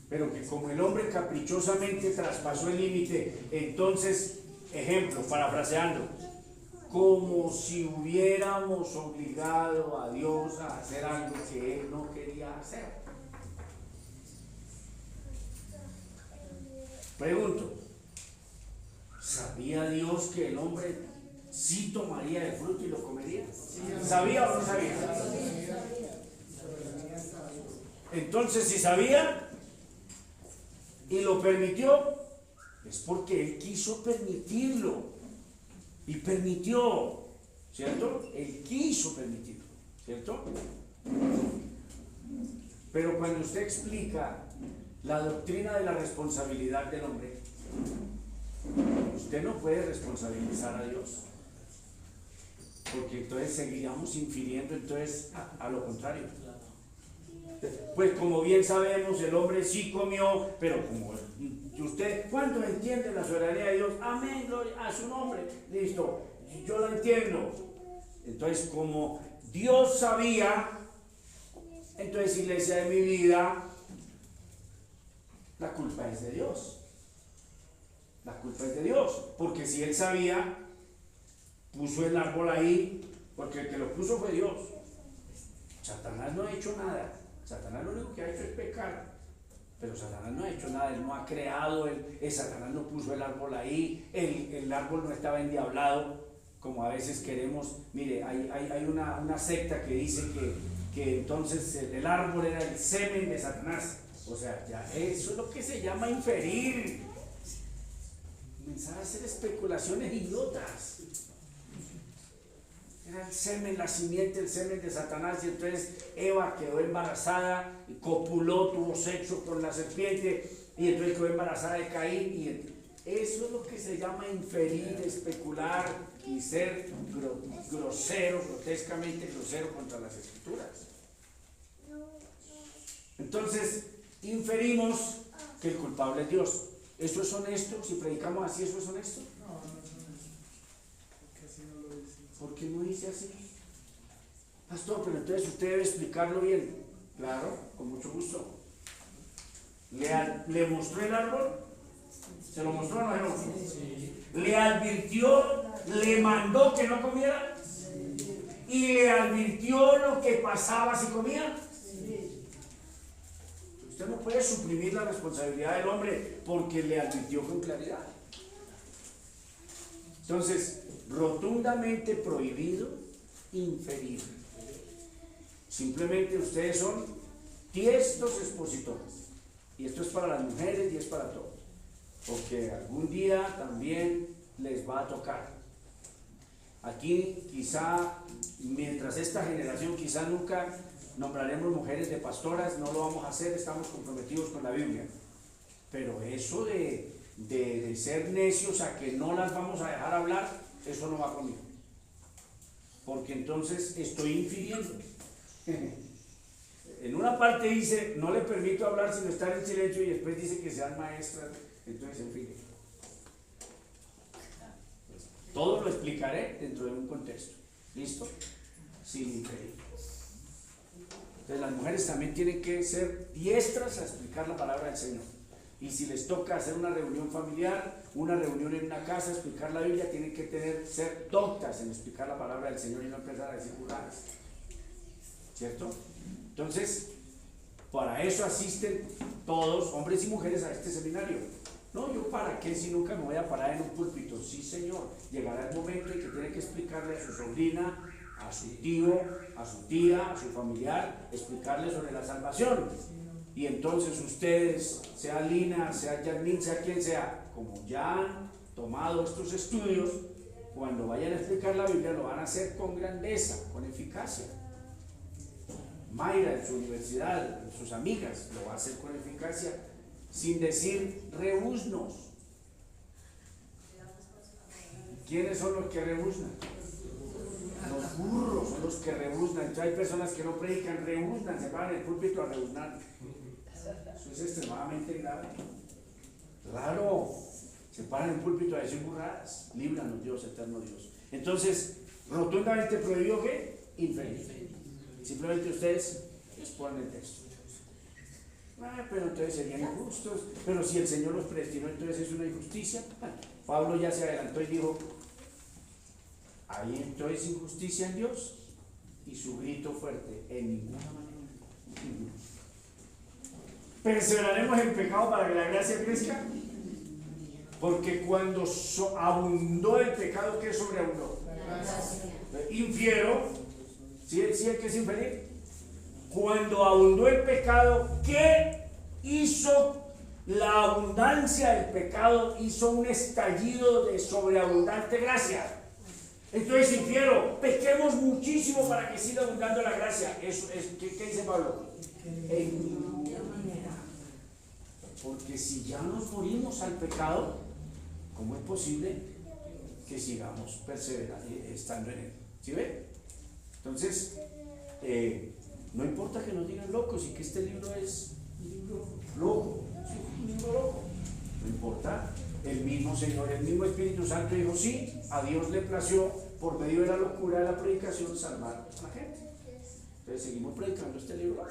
pero que como el hombre caprichosamente traspasó el límite, entonces, ejemplo, parafraseando, como si hubiéramos obligado a Dios a hacer algo que Él no quería hacer. Pregunto, ¿sabía Dios que el hombre sí tomaría el fruto y lo comería? ¿Sabía o no sabía? Entonces, si sabía y lo permitió, es porque Él quiso permitirlo. Y permitió, ¿cierto? Él quiso permitirlo, ¿cierto? Pero cuando usted explica la doctrina de la responsabilidad del hombre, usted no puede responsabilizar a Dios, porque entonces seguiríamos infiriendo entonces a lo contrario. Pues como bien sabemos, el hombre sí comió, pero como usted, ¿cuánto entiende la soberanía de Dios? Amén, gloria a su nombre. Listo, yo lo entiendo. Entonces, como Dios sabía, entonces, iglesia de mi vida, la culpa es de Dios. La culpa es de Dios, porque si Él sabía, puso el árbol ahí, porque el que lo puso fue Dios. Satanás no ha hecho nada. Satanás lo único que ha hecho es pecar, pero Satanás no ha hecho nada, él no ha creado, Satanás no puso el árbol ahí, el árbol no estaba endiablado, como a veces queremos. Mire, hay una secta que dice que entonces el árbol era el semen de Satanás. O sea, ya eso es lo que se llama inferir, comenzar a hacer especulaciones idiotas. Era el semen, la simiente, el semen de Satanás, y entonces Eva quedó embarazada, y copuló, tuvo sexo con la serpiente, y entonces quedó embarazada de Caín, y eso es lo que se llama inferir, especular y ser grosero, grotescamente grosero contra las Escrituras. Entonces, inferimos que el culpable es Dios. ¿Eso es honesto? Si predicamos así, ¿eso es honesto? ¿Por qué no dice así? Pastor, pero entonces usted debe explicarlo bien. Claro, con mucho gusto. ¿Le mostró el árbol? ¿Se lo mostró o no se lo mostró? ¿Le advirtió? ¿Le mandó que no comiera? ¿Y le advirtió lo que pasaba si comía? Usted no puede suprimir la responsabilidad del hombre porque le advirtió con claridad. Entonces, rotundamente prohibido inferir. Simplemente ustedes son tiestos expositores. Y esto es para las mujeres y es para todos. Porque algún día también les va a tocar. Aquí quizá, mientras esta generación quizá nunca nombraremos mujeres de pastoras, no lo vamos a hacer, estamos comprometidos con la Biblia. Pero eso de ser necios a que no las vamos a dejar hablar, eso no va conmigo, porque entonces estoy infiriendo. En una parte dice, no le permito hablar sino estar en silencio, y después dice que sean maestras, entonces en fin. Todo lo explicaré dentro de un contexto. ¿Listo? Sin inferir. Entonces las mujeres también tienen que ser diestras a explicar la palabra del Señor. Y si les toca hacer una reunión familiar, una reunión en una casa, explicar la Biblia, tienen que ser doctas en explicar la palabra del Señor y no empezar a decir burradas. ¿Cierto? Entonces, para eso asisten todos, hombres y mujeres, a este seminario. No, yo para qué si nunca me voy a parar en un púlpito. Sí, Señor, llegará el momento en que tiene que explicarle a su sobrina a su tío, a su tía, a su familiar, explicarle sobre la salvación. Y entonces ustedes, sea Lina, sea Yasmín, sea quien sea, como ya han tomado estos estudios, cuando vayan a explicar la Biblia lo van a hacer con grandeza, con eficacia. Mayra en su universidad, sus amigas, lo va a hacer con eficacia, sin decir rebuznos. ¿Quiénes son los que rebuznan? Los burros son los que rebuznan. Entonces hay personas que no predican, rebuznan, se paran en el púlpito a rebuznar. Eso es extremadamente grave. Claro, se paran en el púlpito a decir burradas. Líbranos, Dios, eterno Dios. Entonces, rotundamente prohibido que infeliz. Simplemente ustedes exponen el texto. Pero entonces serían injustos. Pero si el Señor los predestinó, entonces es una injusticia. Pablo ya se adelantó y dijo: hay entonces injusticia en Dios. Y su grito fuerte: en ninguna manera. ¿Perseveraremos en pecado para que la gracia crezca? Porque cuando abundó el pecado, ¿qué sobreabundó? Infiero. ¿Sí el que es infeliz? Cuando abundó el pecado, ¿qué hizo? La abundancia del pecado hizo un estallido de sobreabundante gracia. Entonces, infiero, pequemos muchísimo para que siga abundando la gracia. Eso es, ¿qué dice Pablo? En ninguna manera. Porque si ya nos morimos al pecado, ¿cómo es posible que sigamos perseverando, estando en él? ¿Sí ve? Entonces, no importa que nos digan locos y que este libro es un libro loco, un libro loco, no importa. El mismo Señor, el mismo Espíritu Santo dijo: sí, a Dios le plació por medio de la locura de la predicación salvar a la gente. Entonces seguimos predicando este libro.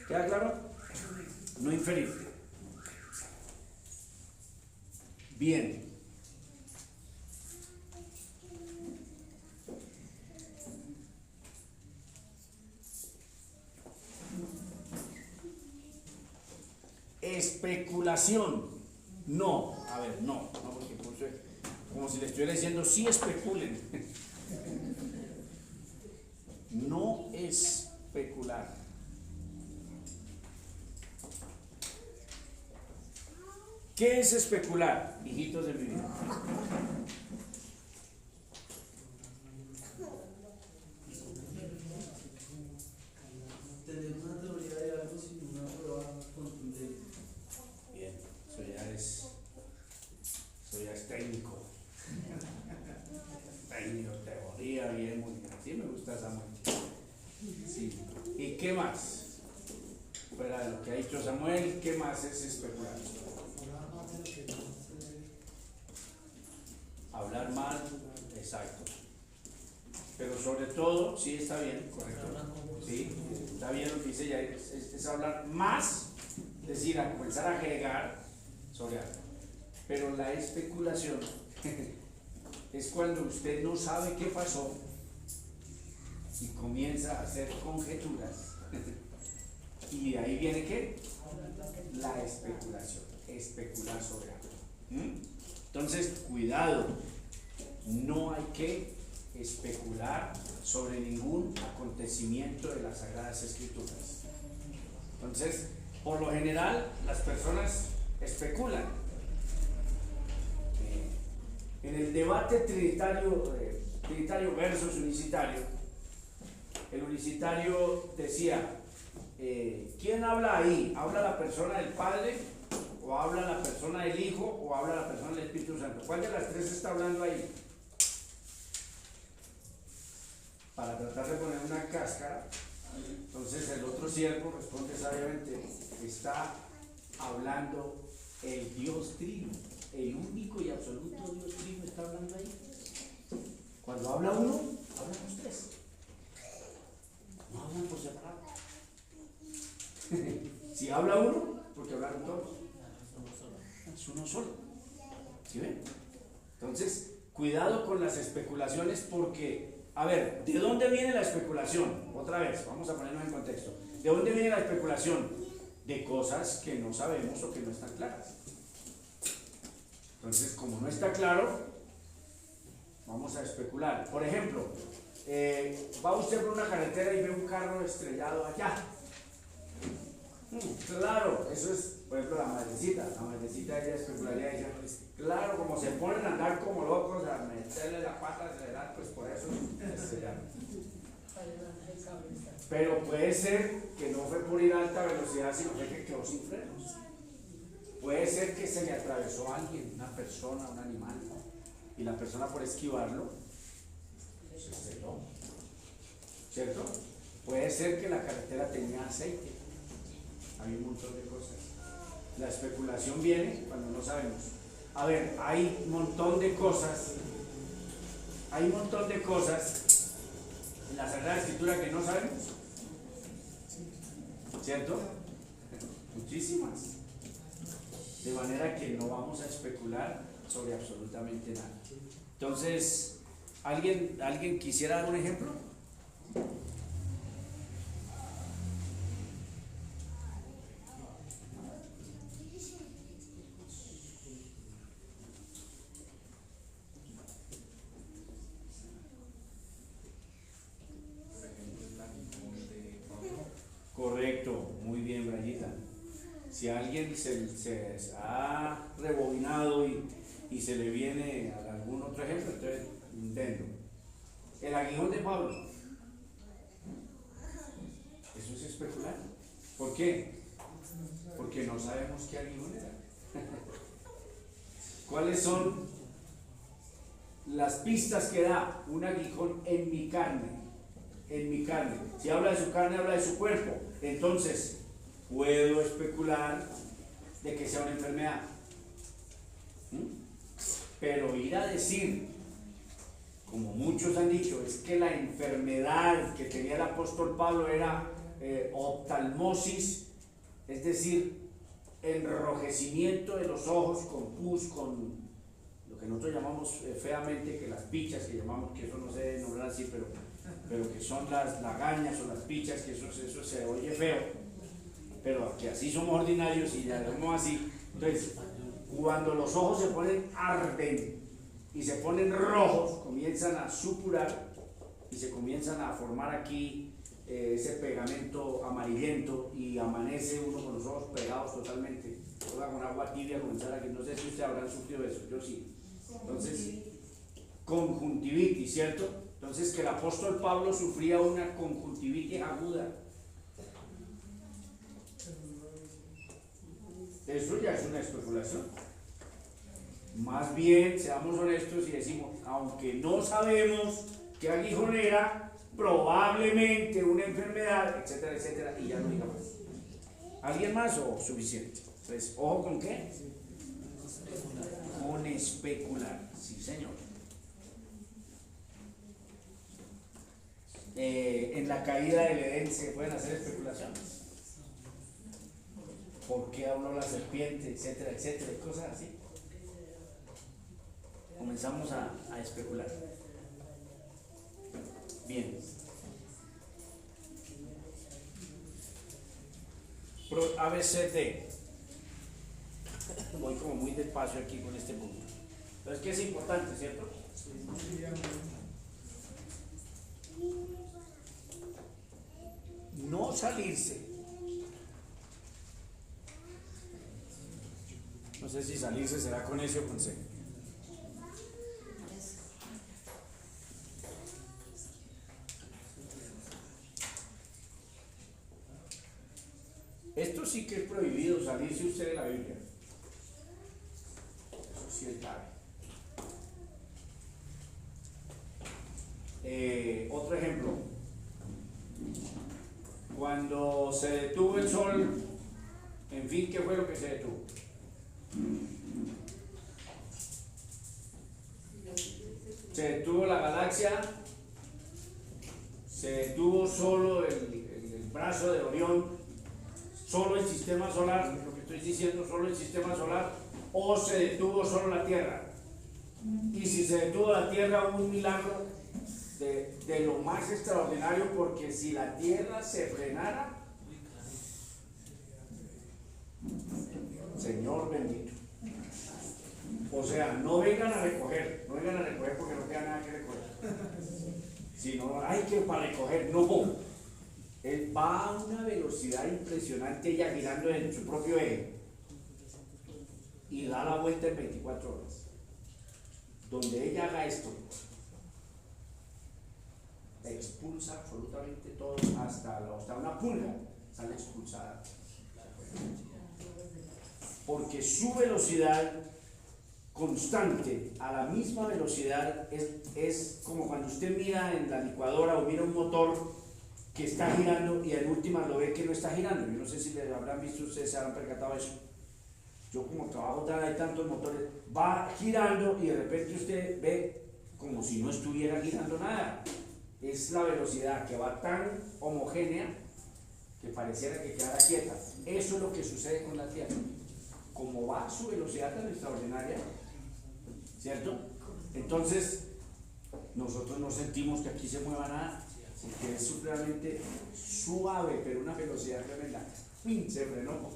¿Queda claro? No inferir. Bien. Especulación. No, a ver, no, porque puse como si le estuviera diciendo sí especulen. No especular. ¿Qué es especular, hijitos de mi vida?
Tener una teoría de algo sin una prueba contundente.
Bien, eso ya es técnico. Técnico, teoría, bien, muy bien. Sí, me gusta Samuel. Sí. ¿Y qué más? Fuera de lo que ha dicho Samuel, ¿qué más es especular? Hablar mal, exacto. Pero sobre todo, sí está bien, correcto. Sí, está bien lo que dice ya, es hablar más, es decir, a comenzar a agregar sobre algo. Pero la especulación es cuando usted no sabe qué pasó y comienza a hacer conjeturas. Y de ahí viene ¿qué? La especulación, especular sobre algo. Entonces, cuidado, no hay que especular sobre ningún acontecimiento de las Sagradas Escrituras. Entonces, por lo general, las personas especulan. En el debate trinitario versus unicitario, el unicitario decía: ¿quién habla ahí? ¿Habla la persona del Padre? ¿O habla la persona del Hijo? ¿O habla la persona del Espíritu Santo? ¿Cuál de las tres está hablando ahí? Para tratar de poner una cáscara. Entonces el otro siervo responde sabiamente: está hablando el Dios Trino, el único y absoluto Dios Trino está hablando ahí. Cuando habla uno, hablan los tres. No hablan por separado. Si habla uno, porque hablaron todos. Es uno solo. ¿Sí ven? Entonces, cuidado con las especulaciones porque, a ver, ¿de dónde viene la especulación? Otra vez, vamos a ponernos en contexto. ¿De dónde viene la especulación? De cosas que no sabemos o que no están claras. Entonces, como no está claro, vamos a especular. Por ejemplo, Va usted por una carretera y ve un carro estrellado allá. Claro, eso es, por ejemplo, la madrecita ella especularía diciendo, pues, claro, como se ponen a andar como locos, a meterle la pata a acelerar, pues por eso estrellaron. Pero puede ser que no fue por ir a alta velocidad, sino fue que quedó sin frenos. Puede ser que se le atravesó a alguien, una persona, un animal, y la persona por esquivarlo se estrelló, ¿cierto? Puede ser que la carretera tenía aceite. Hay un montón de cosas. La especulación viene cuando no sabemos. A ver, hay un montón de cosas. Hay un montón de cosas en la Sagrada Escritura que no sabemos. ¿Cierto? Muchísimas. De manera que no vamos a especular sobre absolutamente nada. Entonces, ¿alguien quisiera dar un ejemplo? Correcto, muy bien, Brayita. Si alguien se ha rebobinado y se le viene a algún otro ejemplo, entonces intento. El aguijón de Pablo. Eso es especular. ¿Por qué? Porque no sabemos qué aguijón era. ¿Cuáles son las pistas que da un aguijón en mi carne? En mi carne. Si habla de su carne, habla de su cuerpo. Entonces, puedo especular de que sea una enfermedad. Pero ir a decir, como muchos han dicho, es que la enfermedad que tenía el apóstol Pablo era oftalmosis, es decir, enrojecimiento de los ojos con pus, con lo que nosotros llamamos feamente, que las pichas, que llamamos, que eso no se debe nombrar así, pero que son las lagañas o las pichas, que eso se oye feo, pero que así somos ordinarios y ya vemos así. Entonces, cuando los ojos se ponen arden y se ponen rojos, comienzan a supurar y se comienzan a formar aquí ese pegamento amarillento y amanece uno con los ojos pegados totalmente. Toca con agua tibia comenzar aquí. No sé si ustedes habrán sufrido eso, yo sí. Entonces, conjuntivitis, ¿cierto? Entonces, que el apóstol Pablo sufría una conjuntivitis aguda. Eso ya es una especulación. Más bien, seamos honestos y decimos, aunque no sabemos qué aguijón era, probablemente una enfermedad, etcétera, etcétera, y ya no diga más. ¿Alguien más o suficiente? Entonces, ¿ojo con qué? Con especular, sí señor. En la caída del Edén se pueden hacer especulaciones. ¿Por qué habló la serpiente? Etcétera, etcétera, y cosas así. Comenzamos a especular. Bien. ABCD. Voy como muy despacio aquí con este punto. Pero es que es importante, ¿cierto? No salirse. No sé si salirse será con S o con C. Esto sí que es prohibido, salirse usted de la Biblia. Eso sí es grave. Otro ejemplo. Cuando se detuvo el sol, en fin, ¿qué fue lo que se detuvo? Se detuvo la galaxia, se detuvo solo el brazo de Orión, solo el sistema solar, lo que estoy diciendo, solo el sistema solar, o se detuvo solo la Tierra. Y si se detuvo la Tierra, hubo un milagro de lo más extraordinario, porque si la Tierra se frenara, Señor bendito. O sea, no vengan a recoger porque no queda nada que recoger. Si no, hay que para recoger, no. Él va a una velocidad impresionante, ella girando en su propio eje y da la vuelta en 24 horas. Donde ella haga esto, expulsa absolutamente todo, hasta una pulga sale expulsada. Porque su velocidad constante, a la misma velocidad, es como cuando usted mira en la licuadora o mira un motor que está girando y en última lo ve que no está girando. Yo no sé si le habrán visto, ustedes se habrán percatado de eso. Yo como trabajo tal, hay tantos motores, va girando y de repente usted ve como si no estuviera girando nada. Es la velocidad que va tan homogénea que pareciera que quedara quieta. Eso es lo que sucede con la Tierra. Como va a su velocidad tan extraordinaria, ¿cierto? Entonces, nosotros no sentimos que aquí se mueva nada, porque es realmente suave, pero una velocidad tremenda. ¡Pin! Se frenó.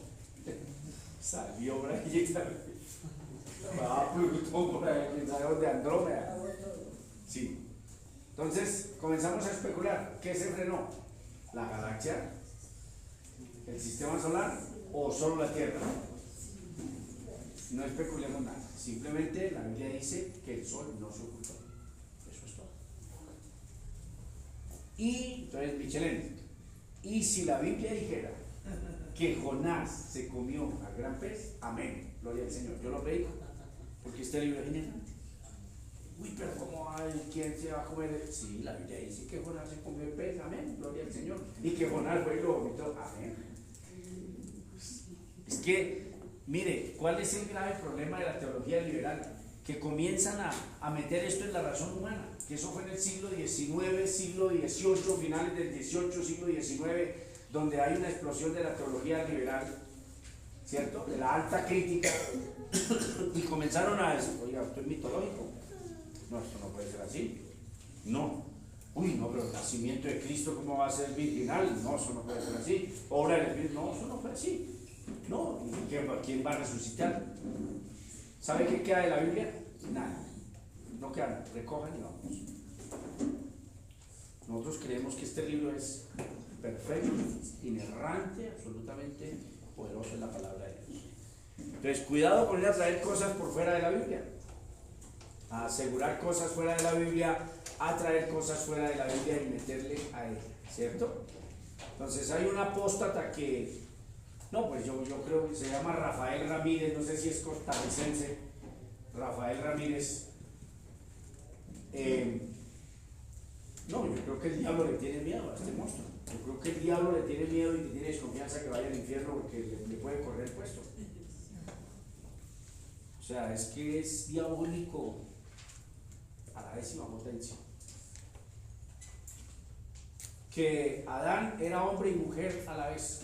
Salió por ahí, va a Plutón por ahí, quién sabe dónde, Andrómeda. Sí. Entonces, comenzamos a especular. ¿Qué se frenó? ¿La galaxia? ¿El sistema solar? ¿O solo la Tierra? No especulemos nada. Simplemente la Biblia dice que el sol no se ocultó. Eso es todo. Y, entonces, Michelén, y si la Biblia dijera que Jonás se comió al gran pez, amén, gloria al Señor. Yo lo predico, porque este libro es interesante. Uy, pero ¿cómo hay? ¿Quién se va a comer? Sí, la Biblia dice que Jonás se comió el pez, amén, gloria al Señor. Y que Jonás fue y lo vomitó, amén. Es que, mire, ¿cuál es el grave problema de la teología liberal? Que comienzan a meter esto en la razón humana, que eso fue en el siglo XIX, siglo XVIII, finales del XVIII, siglo XIX, donde hay una explosión de la teología liberal, ¿cierto? De la alta crítica, y comenzaron a decir, oiga, esto es mitológico, no, esto no puede ser así, no, uy, no, pero el nacimiento de Cristo, ¿cómo va a ser virginal? No, eso no puede ser así, obra del Espíritu, no, eso no fue así, no, ¿quién va a resucitar? ¿Sabe qué queda de la Biblia? Nada, no queda nada, recojan y vamos. Nosotros creemos que este libro es perfecto, inerrante, absolutamente poderoso en la palabra de Dios. Entonces, cuidado con ir a traer cosas por fuera de la Biblia, a asegurar cosas fuera de la Biblia, a traer cosas fuera de la Biblia y meterle a ella, ¿cierto? Entonces, hay un apóstata que, no, pues yo creo que se llama Rafael Ramírez, no sé si es costarricense, Rafael Ramírez. No, yo creo que el diablo le tiene miedo a este monstruo. Yo creo que el diablo le tiene miedo y le tiene desconfianza que vaya al infierno porque le puede correr el puesto. O sea, es que es diabólico a la 10ª potencia. Que Adán era hombre y mujer a la vez.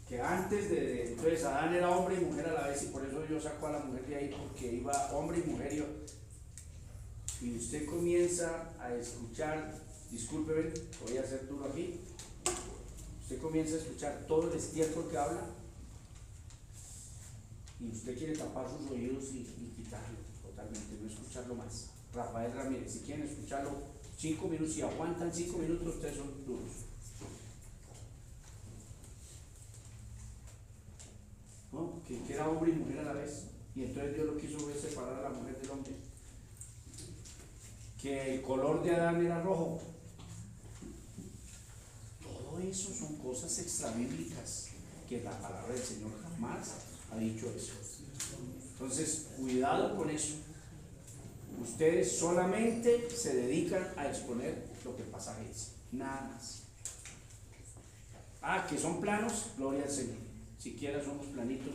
Que antes entonces Adán era hombre y mujer a la vez, y por eso Dios sacó a la mujer de ahí, porque iba hombre y mujer. Y usted comienza a escuchar, discúlpeme, voy a ser duro aquí, usted comienza a escuchar todo el estiércol que habla y usted quiere tapar sus oídos y quitarlo totalmente, no escucharlo más. Rafael Ramírez, si quieren escucharlo 5 minutos, si aguantan 5 minutos, ustedes son duros. ¿No? Que era hombre y mujer a la vez, y entonces Dios lo quiso separar a la mujer del hombre. Que el color de Adán era rojo. Todo eso son cosas extrabíblicas que la palabra del Señor jamás ha dicho eso. Entonces, cuidado con eso. Ustedes solamente se dedican a exponer lo que el pasaje dice, nada más. Que son planos, gloria al Señor. Siquiera somos planitos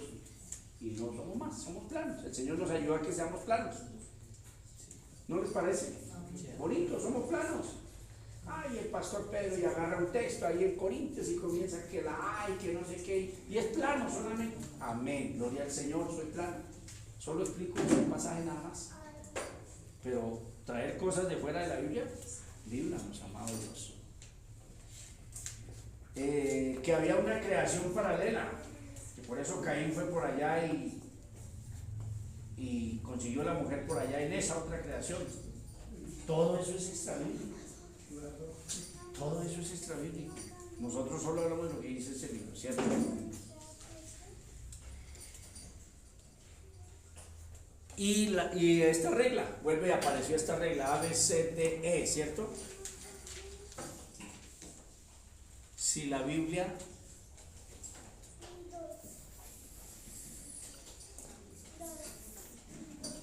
y no somos más, somos planos. El Señor nos ayuda a que seamos planos. ¿No les parece? Bonito, somos planos. El pastor Pedro y agarra un texto ahí en Corintios y comienza que la hay, que no sé qué, y es plano solamente. Amén, gloria al Señor, soy plano. Solo explico un pasaje nada más. Pero traer cosas de fuera de la Biblia, líbranos, amado Dios. Que había una creación paralela, que por eso Caín fue por allá y consiguió la mujer por allá en esa otra creación. Todo eso es extrabíblico. Todo eso es extrabíblico. Nosotros solo hablamos de lo que dice ese libro, ¿cierto? Y esta regla, vuelve y apareció esta regla, A, B, C, D, E, ¿cierto? Si la Biblia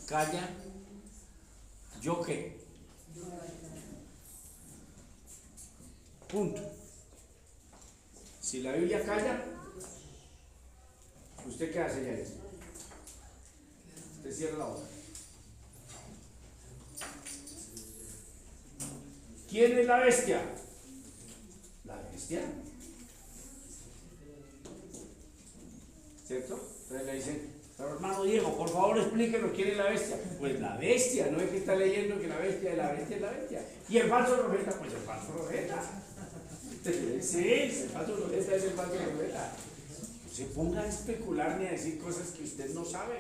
calla, ¿yo qué? Punto. Si la Biblia calla, ¿usted qué hace, ya? Usted cierra la boca. ¿Quién es la bestia? La bestia. ¿Cierto? Entonces le dicen, pero hermano Diego, por favor explíquenos quién es la bestia. Pues la bestia, no es que está leyendo que la bestia es la bestia, es la bestia. Y el falso profeta, pues el falso profeta. Sí, el falso profeta es el falso profeta. No se ponga a especular ni a decir cosas que usted no sabe.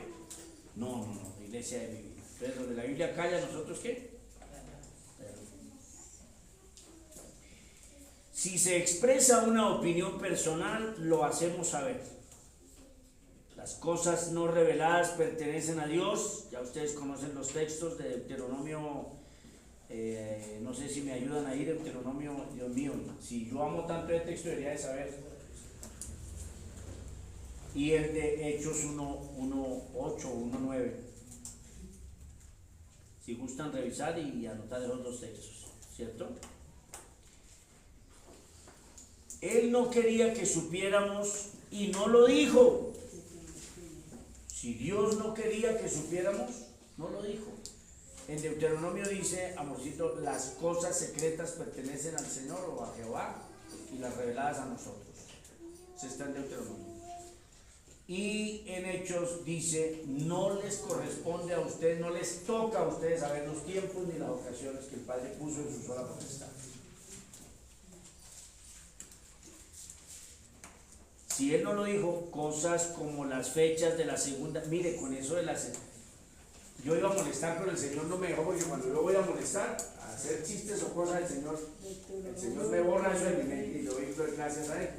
No, iglesia de mi vida. Entonces, donde la Biblia calla, ¿nosotros qué? Si se expresa una opinión personal, lo hacemos saber. Las cosas no reveladas pertenecen a Dios. Ya ustedes conocen los textos de Deuteronomio, no sé si me ayudan ahí, Deuteronomio, Dios mío, si yo amo tanto el texto debería de saber. Y el de Hechos 1:8, 1:9. Si gustan revisar y anotar esos dos textos, ¿cierto? Él no quería que supiéramos y no lo dijo. Si Dios no quería que supiéramos, no lo dijo. En Deuteronomio dice, amorcito, las cosas secretas pertenecen al Señor o a Jehová y las reveladas a nosotros. Se está en Deuteronomio. Y en Hechos dice, no les corresponde a ustedes, no les toca a ustedes saber los tiempos ni las ocasiones que el Padre puso en su sola potestad. Si Él no lo dijo, cosas como las fechas de la segunda, mire, con eso de las... Yo iba a molestar, pero el Señor no me dejó, porque cuando yo voy a molestar, a hacer chistes o cosas, el Señor me borra eso de mi mente y yo doy gracias a Él.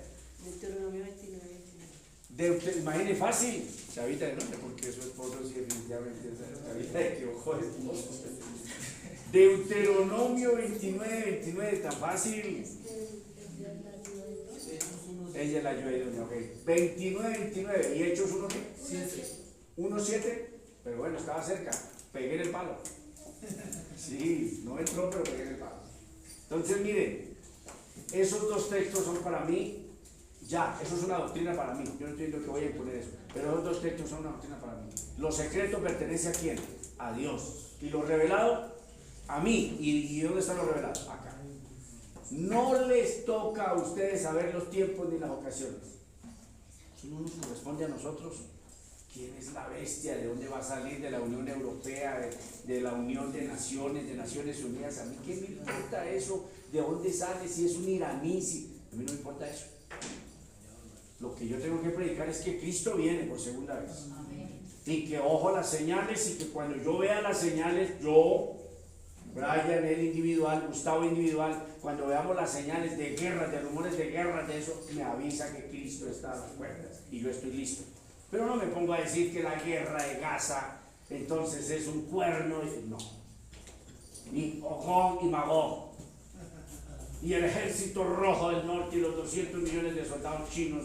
Deuteronomio 29.
Imagine fácil, Chavita de nombre, porque su esposo sí definitivamente es Chavita de que ojo de esposo. Deuteronomio 29, tan fácil. Ella la ayuda y ok. 29, y Hechos 1, ¿qué? 1:7, pero bueno, estaba cerca, pegué en el palo. Sí, no entró, pero pegué en el palo. Entonces, miren, esos dos textos son para mí. Ya, eso es una doctrina para mí. Yo no entiendo que voy a imponer eso. Pero esos dos textos son una doctrina para mí. Lo secreto pertenece a quién? A Dios. Y lo revelado, a mí. ¿Y dónde está lo revelado? Acá. No les toca a ustedes saber los tiempos ni las ocasiones. Eso no nos corresponde a nosotros. ¿Quién es la bestia? ¿De dónde va a salir? ¿De la Unión Europea? ¿De la Unión de Naciones? ¿De Naciones Unidas? ¿A mí qué me importa eso? ¿De dónde sale? ¿Si es un iraní? A mí no me importa eso. Lo que yo tengo que predicar es que Cristo viene por segunda vez. Amén. Y que ojo a las señales, y que cuando yo vea las señales, yo, Brian, él individual, Gustavo individual, cuando veamos las señales de guerras, de rumores de guerras, de eso, me avisa que Cristo está a las puertas y yo estoy listo. Pero no me pongo a decir que la guerra de Gaza entonces es un cuerno, no. Ni Ogón y Magog. Y el ejército rojo del norte y los 200 millones de soldados chinos.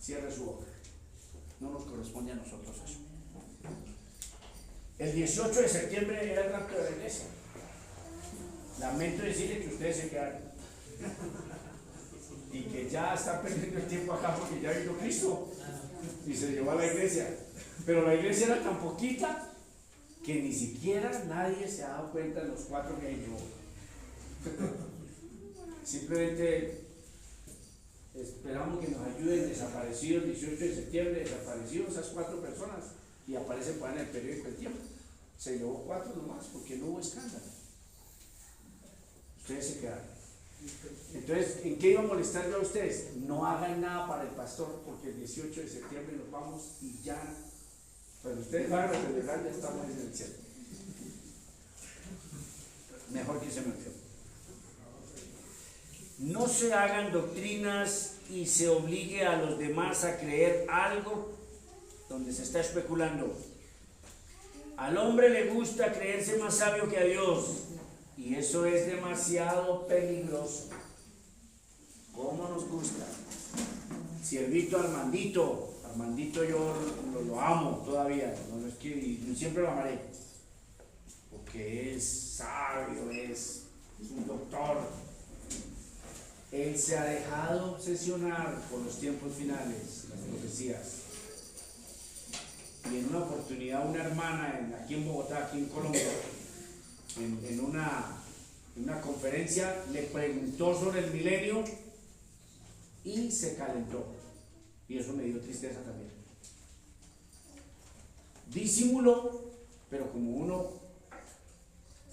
Cierre su boca. No nos corresponde a nosotros eso. El 18 de septiembre era el rapto de la iglesia. Lamento decirle que ustedes se quedaron. Y que ya están perdiendo el tiempo acá porque ya vino Cristo. Y se llevó a la iglesia. Pero la iglesia era tan poquita que ni siquiera nadie se ha dado cuenta de los 4 que llevó. Simplemente esperamos que nos ayuden desaparecidos el 18 de septiembre, desaparecidos esas 4 personas y aparecen para en el periódico El Tiempo. Se llevó 4 nomás porque no hubo escándalo. Ustedes se quedaron. Entonces, ¿en qué iba a molestar yo a ustedes? No hagan nada para el pastor porque el 18 de septiembre nos vamos y ya, cuando ustedes van a celebrar ya estamos en el cielo. Mejor que se me olvidó. No se hagan doctrinas y se obligue a los demás a creer algo donde se está especulando. Al hombre le gusta creerse más sabio que a Dios y eso es demasiado peligroso. ¿Cómo nos gusta? Siervito Armandito yo lo amo todavía, no es que y siempre lo amaré, porque es sabio, es un doctor. Él se ha dejado obsesionar por los tiempos finales, las profecías. Y en una oportunidad una hermana aquí en Bogotá, aquí en Colombia, en una conferencia le preguntó sobre el milenio y se calentó. Y eso me dio tristeza también. Disimuló, pero como uno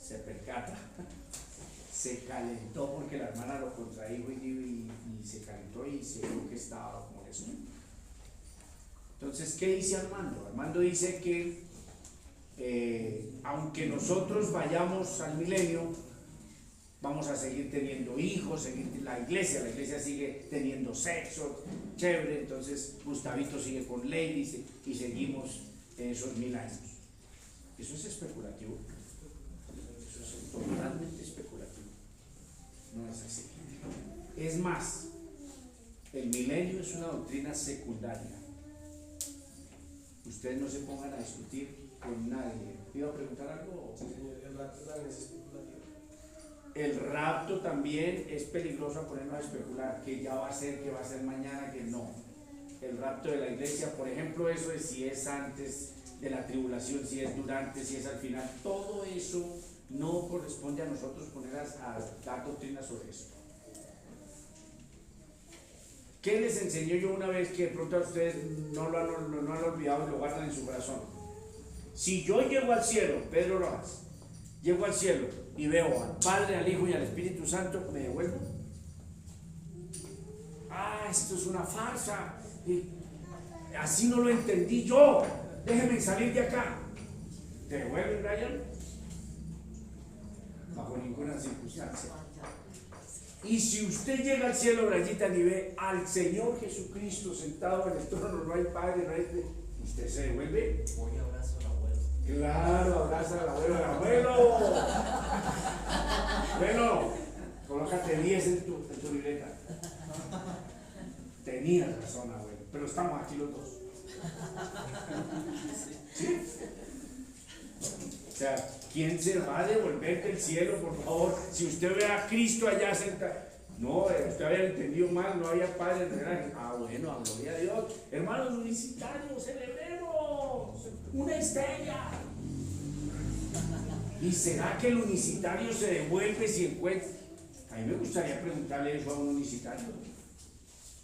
se percata, se calentó porque la hermana lo contradijo y se calentó y se vio que estaba como eso. Entonces, ¿qué dice Armando? Armando dice que aunque nosotros vayamos al milenio, vamos a seguir teniendo hijos, la iglesia sigue teniendo sexo, chévere, entonces Gustavito sigue con Lady y seguimos esos 1000 años. Eso es especulativo. Eso es totalmente especulativo. No es así. Es más, el milenio es una doctrina secundaria. Ustedes no se pongan a discutir con nadie. ¿Iba a preguntar algo?
Sí, señor, el rapto también es especulativo.
El rapto también es peligroso a ponernos a especular que ya va a ser, que va a ser mañana, que no. El rapto de la iglesia, por ejemplo, eso es si es antes de la tribulación, si es durante, si es al final. Todo eso no corresponde a nosotros poner a dar doctrina sobre eso. ¿Qué les enseñó yo una vez que de pronto a ustedes no lo han olvidado y lo guardan en su corazón? Si yo llego al cielo, Pedro Rojas, llego al cielo y veo al Padre, al Hijo y al Espíritu Santo, ¿me devuelvo? Ah, esto es una farsa. Y así no lo entendí yo. Déjenme salir de acá. ¿Te devuelven, Brian? Bajo ninguna circunstancia. Y si usted llega al cielo, Brayita, y ve al Señor Jesucristo sentado en el trono, no hay Padre, no hay... ¿Usted se devuelve?
Voy y abrazo al abuelo.
Claro, abraza al abuelo. ¡Abuelo! Bueno, colócate 10 en tu libreta. Tenías razón, abuelo, pero estamos aquí los dos. ¿Sí? O sea, ¿quién se va a devolver del cielo, por favor? Si usted ve a Cristo allá sentado, no, usted había entendido mal, no había Padre, no era. Ah, bueno, a gloria a Dios. Hermanos unicitarios, celebremos una estrella. ¿Y será que el unicitario se devuelve si encuentra? A mí me gustaría preguntarle eso a un unicitario,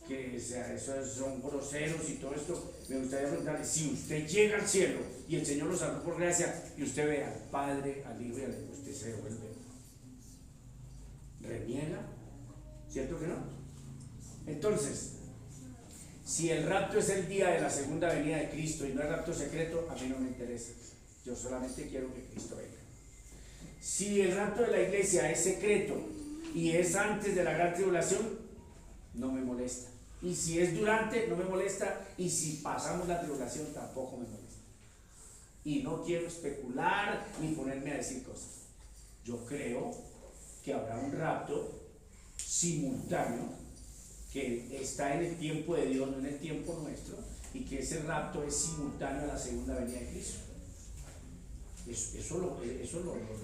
que esos son groseros y todo esto. Me gustaría preguntarle, si usted llega al cielo y el Señor lo salvó por gracia y usted ve al Padre, al Hijo y al Hijo, ¿usted se devuelve? ¿Reniega? ¿Cierto que no? Entonces, si el rapto es el día de la segunda venida de Cristo y no el rapto secreto, a mí no me interesa. Yo solamente quiero que Cristo venga. Si el rapto de la iglesia es secreto y es antes de la gran tribulación, no me molesta. Y si es durante, no me molesta. Y si pasamos la tribulación, tampoco me molesta. Y no quiero especular ni ponerme a decir cosas. Yo creo que habrá un rapto simultáneo que está en el tiempo de Dios, no en el tiempo nuestro, y que ese rapto es simultáneo a la segunda venida de Cristo. Eso lo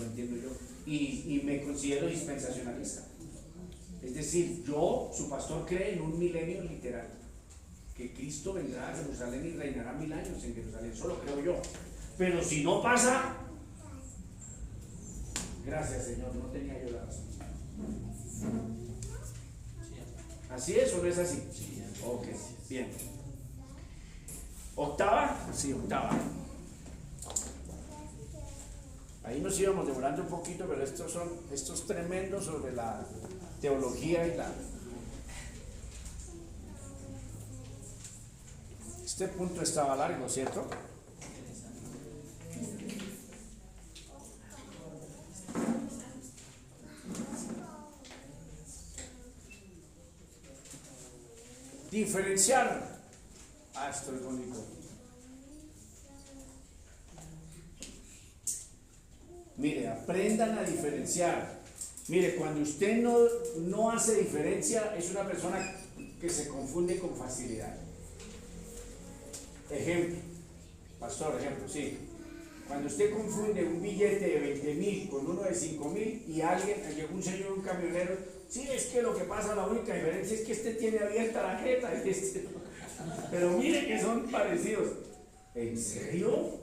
entiendo yo. Y me considero dispensacionalista. Es decir, yo, su pastor, cree en un milenio literal, que Cristo vendrá a Jerusalén y reinará 1000 años en Jerusalén. Eso lo creo yo. Pero si no pasa, gracias, Señor, no tenía yo la razón. ¿Así es o no es así? Ok, bien. ¿Octava? Sí, octava. Ahí nos íbamos demorando un poquito, pero estos tremendos sobre la teología y la... Este punto estaba largo, ¿cierto? Diferenciar. Ah, esto es bonito. Mire, aprendan a diferenciar. Mire, cuando usted no hace diferencia, es una persona que se confunde con facilidad. Ejemplo, pastor, ejemplo, sí. Cuando usted confunde un billete de 20.000 con uno de 5.000 y llegó un señor, un camionero, sí, es que lo que pasa, la única diferencia es que este tiene abierta la jeta y este no. Pero mire que son parecidos. ¿En serio?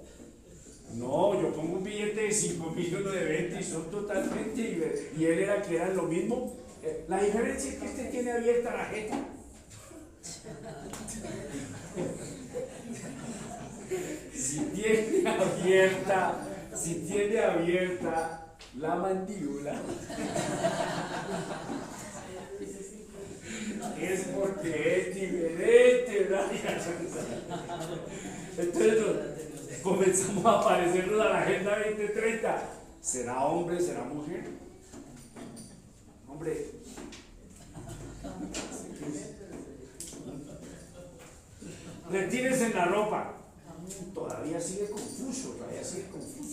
No, yo pongo un billete de 5.000 y uno de 20 y son totalmente, y él era que eran lo mismo. La diferencia es que este tiene abierta la jeta. Si tiene abierta la mandíbula, es porque es diferente, ¿verdad? Entonces comenzamos a parecernos a la Agenda 2030. ¿Será hombre, será mujer? Hombre. Retírese en la ropa. Todavía sigue confuso,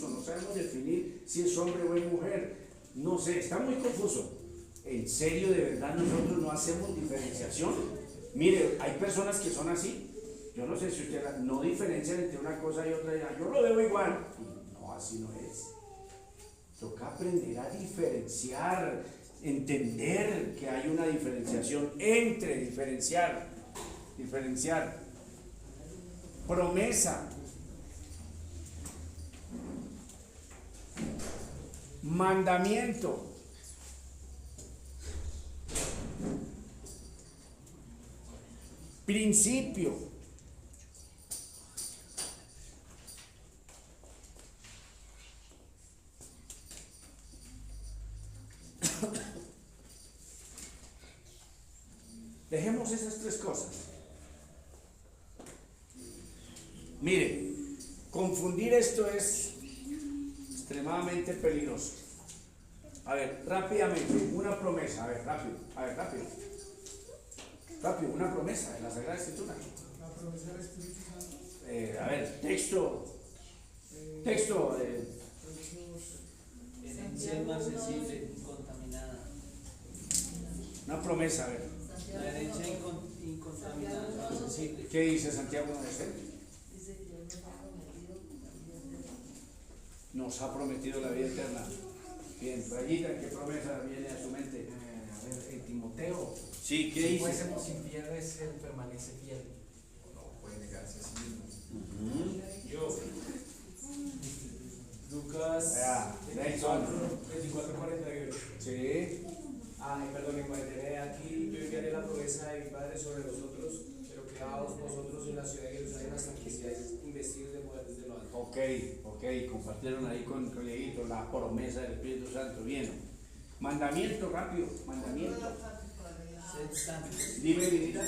no sabemos definir si es hombre o es mujer, no sé, está muy confuso. ¿En serio, de verdad, nosotros no hacemos diferenciación? Mire, hay personas que son así, yo no sé si usted no diferencian entre una cosa y otra, yo lo veo igual, no, así no es. Toca aprender a diferenciar, entender que hay una diferenciación entre diferenciar. Promesa, mandamiento, principio, dejemos esas tres cosas. Mire, confundir esto es extremadamente peligroso. A ver, rápidamente, una promesa. A ver, rápido. Rápido, una promesa en la Sagrada Escritura.
La promesa del Espíritu Santo.
A ver, texto.
Herencia más sensible, incontaminada.
Una promesa, a ver.
La herencia incontaminada, más sensible.
¿Qué dice Santiago 1:6?
Dice que Dios
Nos ha prometido la vida eterna. Bien, Rayita, ¿qué promesa viene a su mente?
A ver, en Timoteo,
Sí, ¿qué
si
dice?
fuésemos infieles, él permanece fiel. No puede negarse a sí mismo.
Yo. Lucas
Vea,
24:48.
Sí.
Perdón, en 49, aquí yo enviaré la promesa de mi Padre sobre nosotros, pero quedaos vosotros en la ciudad de Jerusalén hasta que seáis investidos de poder desde lo alto.
Ok, compartieron ahí con Dieguito la promesa del Espíritu Santo. Bien. Mandamiento, rápido. Mandamiento.
Sed santos.
Dime, Vinita.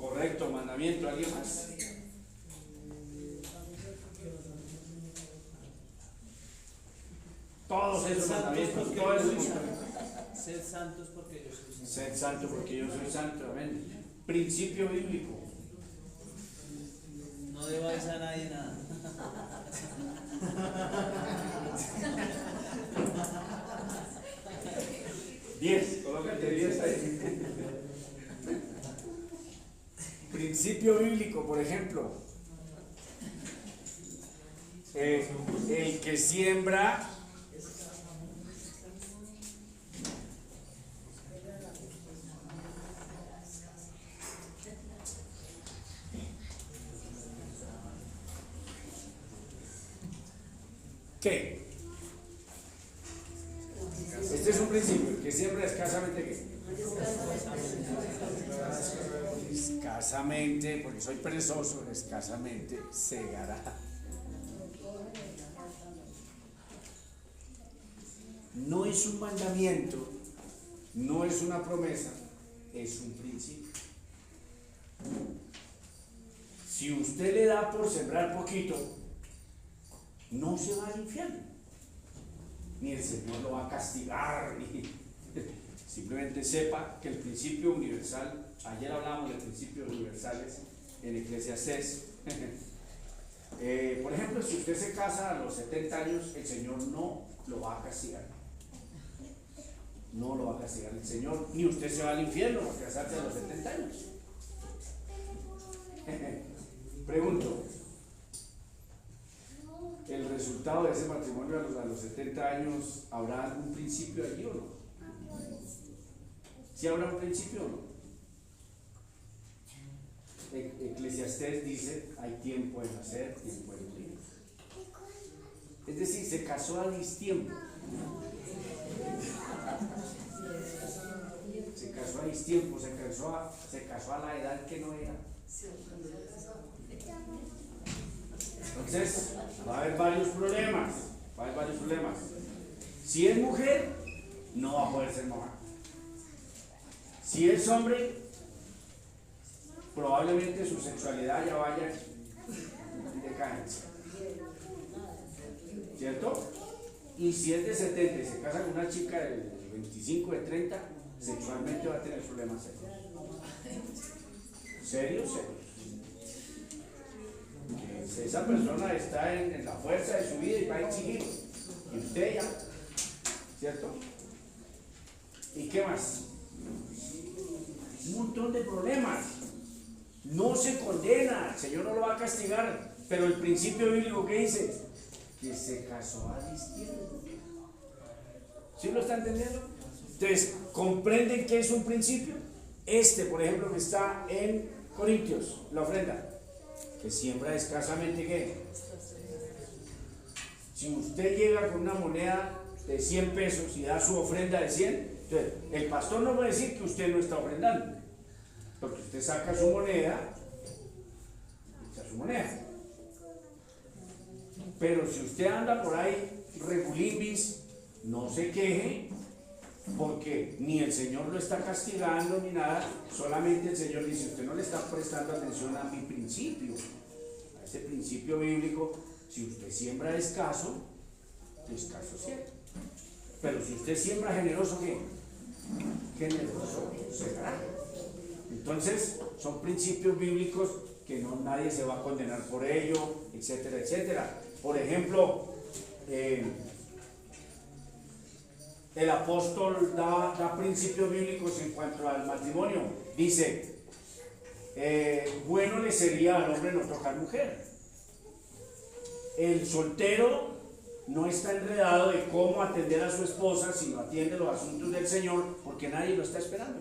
Correcto, mandamiento. ¿Alguien más? Todos esos mandamientos, todos esos mandamientos.
Sed santos porque yo soy santo.
Sed santo porque yo soy santo. Amén. Principio bíblico.
No debáis a nadie nada.
Colócate 10 ahí. Principio bíblico, por ejemplo. El que siembra ¿qué? Este es un principio, el que siembra escasamente ¿qué? Escasamente, porque soy perezoso, escasamente segará. No es un mandamiento, no es una promesa, es un principio. Si usted le da por sembrar poquito, no se va al infierno, ni el Señor lo va a castigar, Simplemente sepa que el principio universal, ayer hablamos de principios universales en Eclesiastés. Por ejemplo, si usted se casa a los 70 años, el Señor no lo va a castigar. No lo va a castigar el Señor, ni usted se va al infierno por casarse a los 70 años. Pregunto, ¿el resultado de ese matrimonio a los 70 años habrá algún principio allí o no? ¿Sí habrá un principio o no? Eclesiastés dice, hay tiempo de nacer, tiempo de morir. Es decir, se casó a distiempo. Se casó a distiempo, se casó a la edad que no era. Entonces, va a haber varios problemas. Si es mujer, no va a poder ser mamá. Si es hombre, probablemente su sexualidad ya vaya en decadencia. ¿Cierto? Y si es de 70 y se casa con una chica de 25, de 30, sexualmente va a tener problemas serios. Que esa persona está en la fuerza de su vida y va a exigir. Y usted ya, ¿cierto? ¿Y qué más? Un montón de problemas. No se condena, el Señor no lo va a castigar, pero el principio bíblico que dice, que se casó a distiempo. ¿Sí lo está entendiendo? Entonces, ¿comprenden qué es un principio? Por ejemplo, que está en Corintios, la ofrenda, que siembra escasamente ¿qué? Si usted llega con una moneda de 100 pesos y da su ofrenda de 100, entonces el pastor no va a decir que usted no está ofrendando, porque usted saca su moneda, pero si usted anda por ahí regulimbis, no se queje, porque ni el Señor lo está castigando ni nada, solamente el Señor dice, usted no le está prestando atención a mi principio, a ese principio bíblico. Si usted siembra escaso cierto. Pero si usted siembra generoso, ¿qué? Generoso será. Entonces, son principios bíblicos que nadie se va a condenar por ello, etcétera, etcétera. Por ejemplo, el apóstol da principios bíblicos en cuanto al matrimonio. Dice, bueno le sería al hombre no tocar mujer. El soltero no está enredado de cómo atender a su esposa, sino atiende los asuntos del Señor, porque nadie lo está esperando.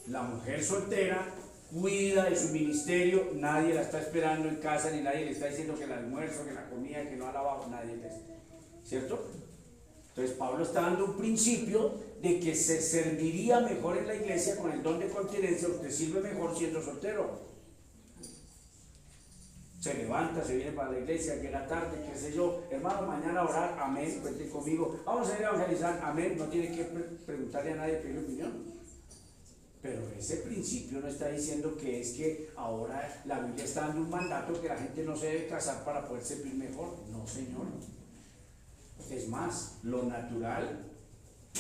La mujer soltera cuida de su ministerio, nadie la está esperando en casa, ni nadie le está diciendo que el almuerzo, que la comida, que no ha lavado, nadie le está, ¿cierto? Entonces Pablo está dando un principio de que se serviría mejor en la iglesia con el don de continencia. Usted sirve mejor siendo soltero. Se levanta, se viene para la iglesia, llega tarde, qué sé yo, hermano, mañana a orar, amén, cuente conmigo, vamos a ir a evangelizar, amén, no tiene que preguntarle a nadie, pedirle opinión. Pero ese principio no está diciendo que es que ahora la Biblia está dando un mandato que la gente no se debe casar para poder servir mejor. No, Señor. Es más, lo natural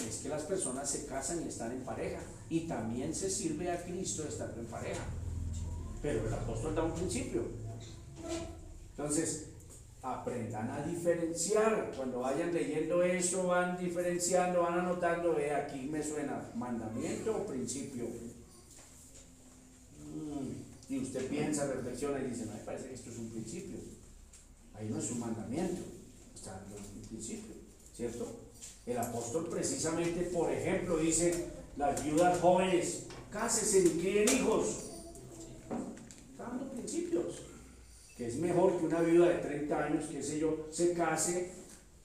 es que las personas se casan y están en pareja, y también se sirve a Cristo estando en pareja. Pero el apóstol da un principio. Entonces, aprendan a diferenciar. Cuando vayan leyendo eso, van diferenciando, van anotando, aquí me suena mandamiento o principio. Y usted piensa, reflexiona y dice, no, me parece que esto es un principio. Ahí no es un mandamiento, está dando un principio, ¿cierto? El apóstol precisamente, por ejemplo, dice, las viudas jóvenes, cásense y críen hijos. Está dando principios. Que es mejor que una viuda de 30 años, qué sé yo, se case,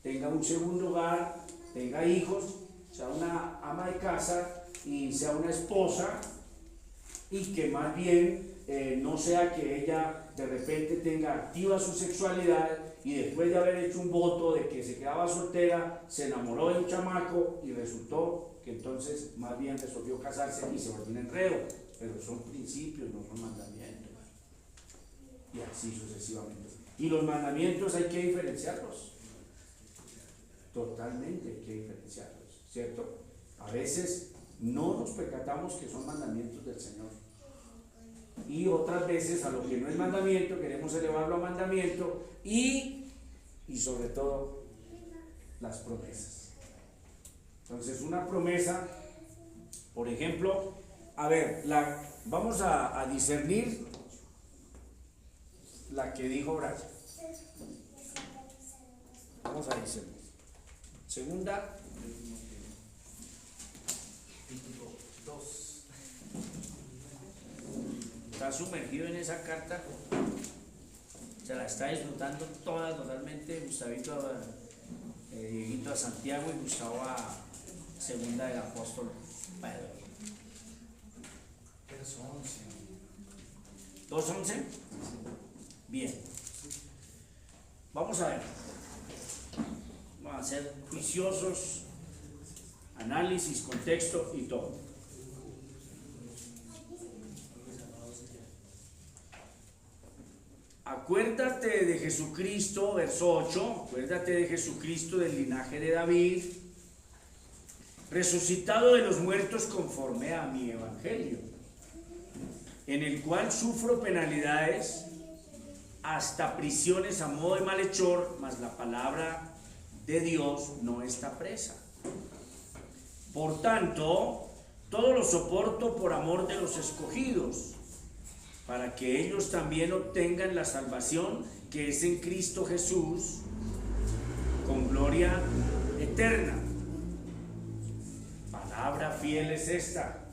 tenga un segundo hogar, tenga hijos, sea una ama de casa y sea una esposa, y que más bien no sea que ella de repente tenga activa su sexualidad y después de haber hecho un voto de que se quedaba soltera, se enamoró de un chamaco y resultó que entonces más bien resolvió casarse y se volvió un enredo. Pero son principios, no son mandamientos. Y así sucesivamente. Y los mandamientos hay que diferenciarlos. Totalmente hay que diferenciarlos, ¿cierto? A veces no nos percatamos que son mandamientos del Señor. Y otras veces a lo que no es mandamiento queremos elevarlo a mandamiento y sobre todo las promesas. Entonces una promesa, por ejemplo, a ver, vamos a discernir la que dijo Brian. Vamos a discernir. Segunda,
2.
está sumergido en esa carta, se la está disfrutando toda totalmente. Gustavito, Dieguito a Santiago y Gustavo a segunda del apóstol Pedro.
Verso 11.
2:11. Bien. Vamos a ver. Vamos a hacer juiciosos, análisis, contexto y todo. Acuérdate de Jesucristo, verso 8, acuérdate de Jesucristo del linaje de David, resucitado de los muertos conforme a mi evangelio, en el cual sufro penalidades, hasta prisiones a modo de malhechor, mas la palabra de Dios no está presa. Por tanto, todo lo soporto por amor de los escogidos, para que ellos también obtengan la salvación que es en Cristo Jesús, con gloria eterna. Palabra fiel es esta.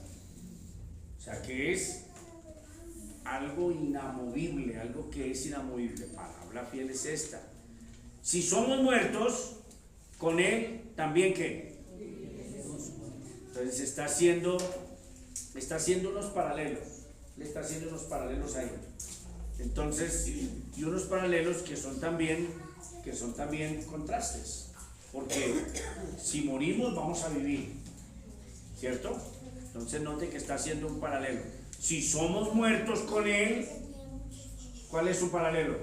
O sea que es algo inamovible, algo que es inamovible. Palabra fiel es esta. Si somos muertos, con Él también ¿qué? Entonces está haciendo unos paralelos. Le está haciendo unos paralelos ahí. Entonces, y unos paralelos que son también contrastes. Porque si morimos vamos a vivir, ¿cierto? Entonces note que está haciendo un paralelo. Si somos muertos con Él, ¿cuál es su paralelo?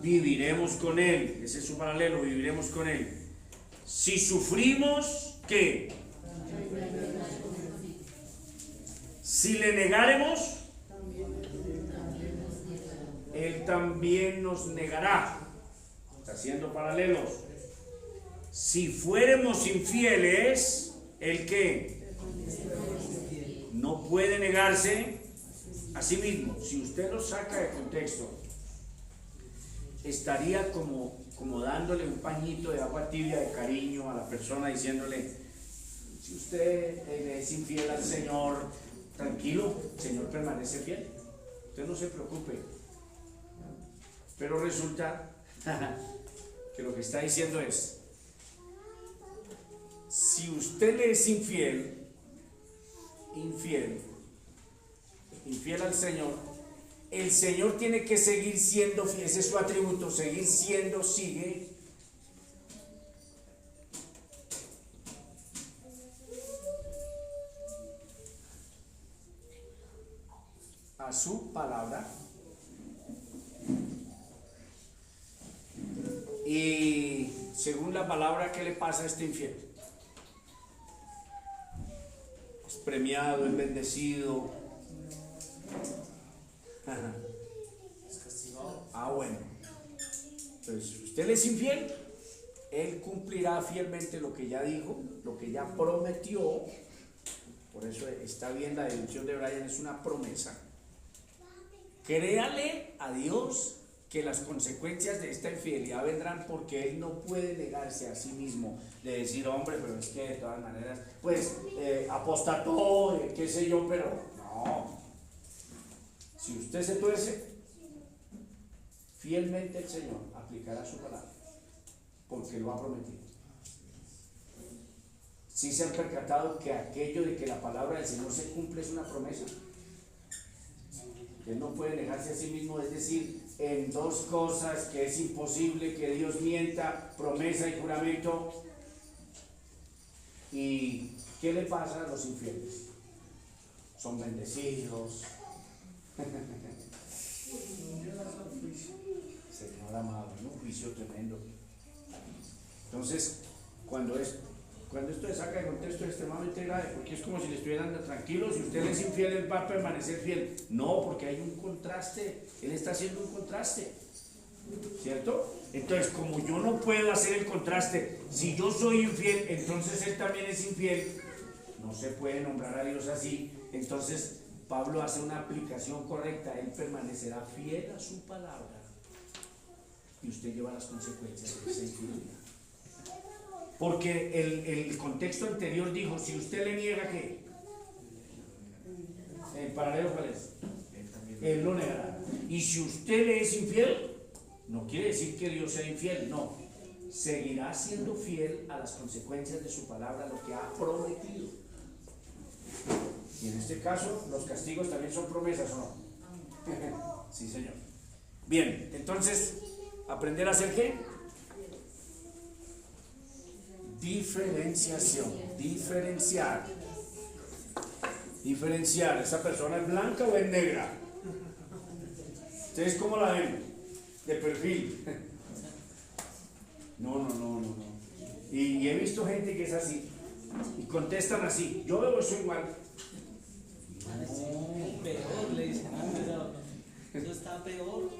Viviremos con Él. Ese es su paralelo, viviremos con Él. Si sufrimos, ¿qué? Si le negaremos, Él también nos negará. Está haciendo paralelos. Si fuéramos infieles, ¿el qué? No puede negarse a sí mismo. Si usted lo saca de contexto, estaría como dándole un pañito de agua tibia de cariño a la persona, diciéndole: si usted es infiel al Señor, tranquilo, el Señor permanece fiel, usted no se preocupe. Pero resulta que lo que está diciendo es: si usted le es infiel al Señor, el Señor tiene que seguir siendo fiel. Ese es su atributo, sigue a su palabra. Y según la palabra, ¿qué le pasa a este infiel? Es premiado, es bendecido.
Es castigado.
Bueno. Entonces, si usted le es infiel, Él cumplirá fielmente lo que ya dijo, lo que ya prometió. Por eso está bien, la deducción de Brian es una promesa. Créale a Dios que las consecuencias de esta infidelidad vendrán, porque Él no puede negarse a sí mismo, de decir: hombre, pero es que de todas maneras, pues apostató, qué sé yo, pero no. Si usted se tuerce, fielmente el Señor aplicará su palabra, porque lo ha prometido. Si se han percatado que aquello de que la palabra del Señor se cumple es una promesa. Él no puede negarse a sí mismo, es decir, en dos cosas que es imposible que Dios mienta: promesa y juramento. ¿Y qué le pasa a los infieles? Son bendecidos. Señor amado, un juicio tremendo. Entonces, cuando cuando esto se saca de contexto es extremadamente grave, porque es como si le estuvieran dando tranquilo, si usted es infiel, él va a permanecer fiel. No, porque hay un contraste, él está haciendo un contraste, ¿cierto? Entonces, como yo no puedo hacer el contraste, si yo soy infiel, entonces él también es infiel, no se puede nombrar a Dios así. Entonces, Pablo hace una aplicación correcta, él permanecerá fiel a su palabra y usted lleva las consecuencias de esa infidelidad. Porque el contexto anterior dijo, si usted le niega, ¿qué? ¿El paralelo cuál es? Él lo negará. Y si usted le es infiel, no quiere decir que Dios sea infiel, no. Seguirá siendo fiel a las consecuencias de su palabra, lo que ha prometido. Y en este caso, los castigos también son promesas, ¿o no? Sí, señor. Bien, entonces, ¿aprender a hacer qué? Diferenciación, diferenciar. Diferenciar, ¿esa persona es blanca o es negra? ¿Ustedes cómo la ven? De perfil. No. Y he visto gente que es así. Y contestan así. Yo veo eso igual.
Peor, le dicen. Eso está peor.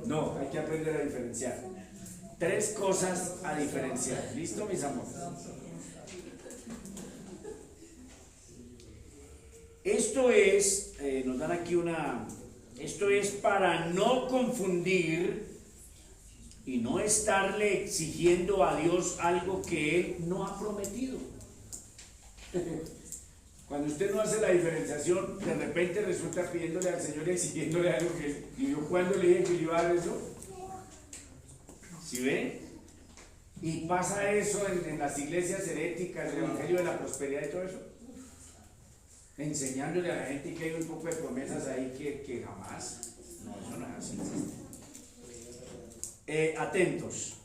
No, hay que aprender a diferenciar. 3 cosas a diferenciar. ¿Listo, mis amores? Esto es, nos dan aquí esto es para no confundir y no estarle exigiendo a Dios algo que Él no ha prometido. Cuando usted no hace la diferenciación, de repente resulta pidiéndole al Señor y exigiéndole algo que, y yo cuando le dije que le iba a dar eso, ¿sí ven? Y pasa eso en las iglesias heréticas, el evangelio de la prosperidad y todo eso, enseñándole a la gente que hay un poco de promesas ahí que jamás, no, eso no es así. Atentos.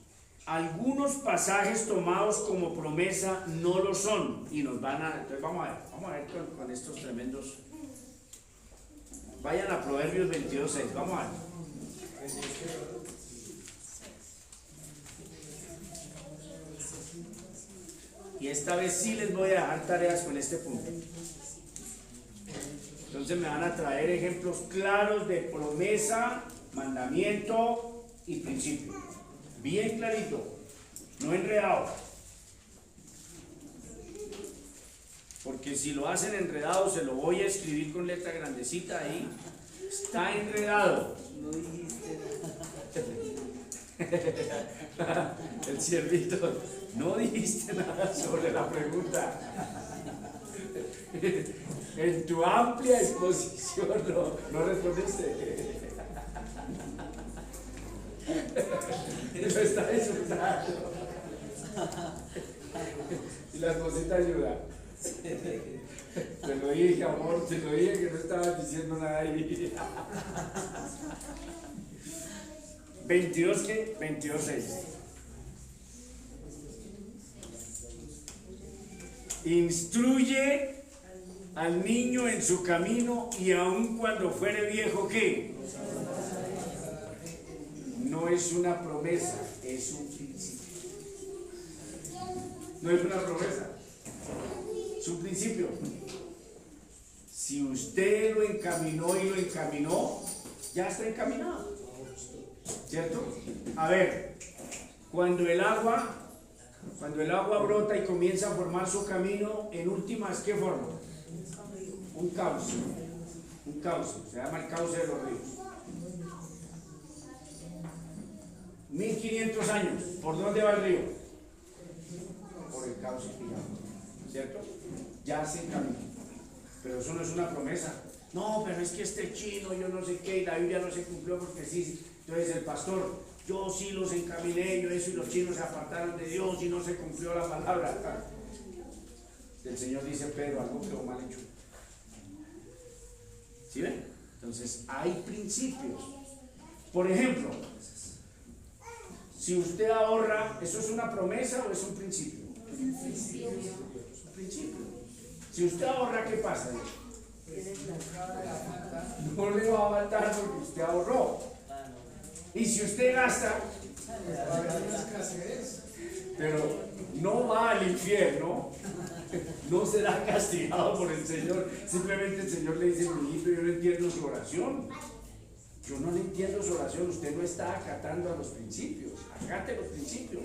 Algunos pasajes tomados como promesa no lo son y nos van a... Entonces vamos a ver con estos tremendos... Vayan a Proverbios 22:6, vamos a ver. Y esta vez sí les voy a dejar tareas con este punto. Entonces me van a traer ejemplos claros de promesa, mandamiento y principio. Bien clarito, no enredado. Porque si lo hacen enredado, se lo voy a escribir con letra grandecita ahí. Está enredado.
No dijiste
nada. El ciervito, no dijiste nada sobre la pregunta. En tu amplia exposición no respondiste. Eso está disfrutando. Y la esposita ayuda. Te lo dije, amor, te lo dije que no estabas diciendo nada ahí. 22, ¿qué? 22:6. Instruye al niño en su camino y aun cuando fuere viejo, ¿qué? No es una promesa, es un principio. No es una promesa, es un principio. Si usted lo encaminó y lo encaminó, ya está encaminado, ¿cierto? A ver, cuando el agua brota y comienza a formar su camino, en últimas, ¿qué forma? Un cauce, se llama el cauce de los ríos. 1500 años, ¿por dónde va el río? Por el cauce gigante, ¿cierto? Ya se encaminó. Pero eso no es una promesa. No, pero es que este chino, yo no sé qué, y la Biblia no se cumplió porque sí. Entonces el pastor, yo sí los encaminé, yo eso, y los chinos se apartaron de Dios y no se cumplió la palabra. El Señor dice, Pedro, algo quedó mal hecho. ¿Sí ven? Entonces hay principios. Por ejemplo, si usted ahorra, ¿eso es una promesa o es un principio? Es un principio. Si usted ahorra, ¿qué pasa? No le va a faltar porque usted ahorró. Y si usted gasta, pero no va al infierno, no será castigado por el Señor. Simplemente el Señor le dice: mi hijo, yo no entiendo su oración. Yo no le entiendo su oración. Usted no está acatando a los principios. Acate los principios.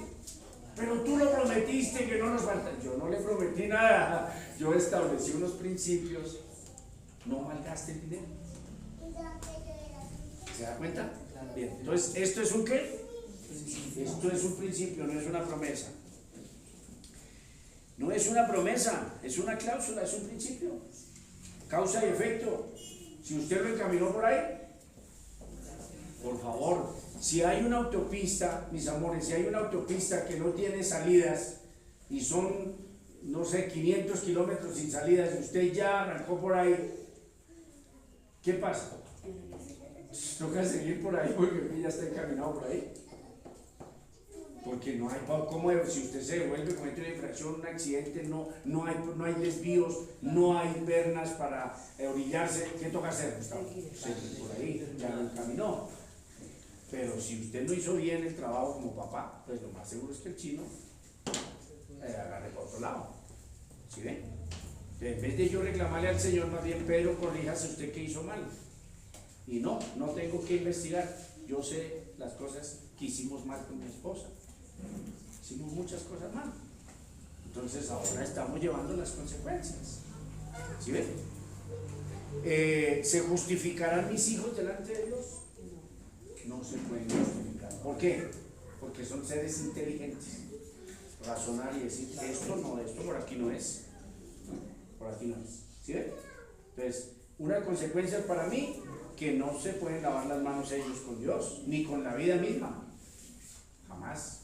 Pero tú lo prometiste que no nos falta. Yo no le prometí nada. Yo establecí unos principios. No malgaste el dinero. ¿Se da cuenta? Bien. Entonces, ¿esto es un qué? Esto es un principio, no es una promesa. No es una promesa, es una cláusula, es un principio. Causa y efecto. Si usted lo encaminó por ahí, por favor, si hay una autopista, mis amores, si hay una autopista que no tiene salidas y son, no sé, 500 kilómetros sin salidas y usted ya arrancó por ahí, ¿qué pasa? Toca seguir por ahí porque ya está encaminado por ahí. Porque no hay cómo, si usted se devuelve, comete una infracción, un accidente, no hay desvíos, no hay pernas para orillarse. ¿Qué toca hacer, Gustavo? Seguir por ahí, ya lo encaminó. Pero si usted no hizo bien el trabajo como papá, pues lo más seguro es que el chino agarre por otro lado. ¿Sí ven? En vez de yo reclamarle al Señor, más bien, Pedro, corríjase usted que hizo mal. Y no tengo que investigar. Yo sé las cosas que hicimos mal con mi esposa. Hicimos muchas cosas mal. Entonces ahora estamos llevando las consecuencias. ¿Sí ven? ¿Se justificarán mis hijos delante de Dios? No se pueden justificar. ¿Por qué? Porque son seres inteligentes. Razonar y decir, esto por aquí no es. Por aquí no es. ¿Sí ven? Entonces, una consecuencia para mí, que no se pueden lavar las manos ellos con Dios, ni con la vida misma. Jamás.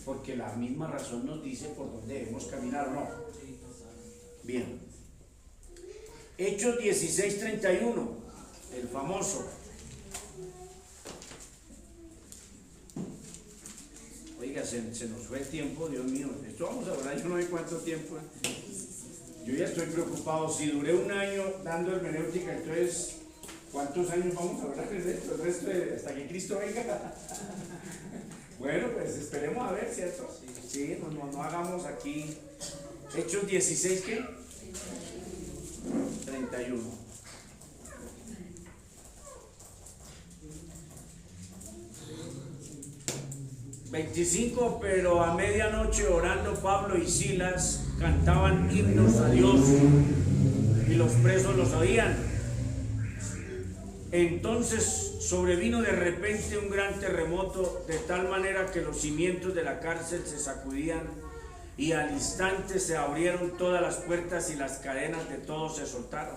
Porque la misma razón nos dice por dónde debemos caminar o no. Bien. Hechos 16:31, el famoso. Oiga, se nos fue el tiempo, Dios mío. Esto vamos a hablar, yo no sé cuánto tiempo. Yo ya estoy preocupado. Si duré un año dando hermenéutica, entonces, ¿cuántos años vamos a hablar de esto? El resto hasta que Cristo venga. Bueno, pues esperemos a ver, ¿cierto? Sí, no hagamos aquí. Hechos 16, ¿qué? 31. Pero a medianoche, orando Pablo y Silas, cantaban himnos a Dios y los presos los oían. Entonces sobrevino de repente un gran terremoto, de tal manera que los cimientos de la cárcel se sacudían y al instante se abrieron todas las puertas y las cadenas de todos se soltaron.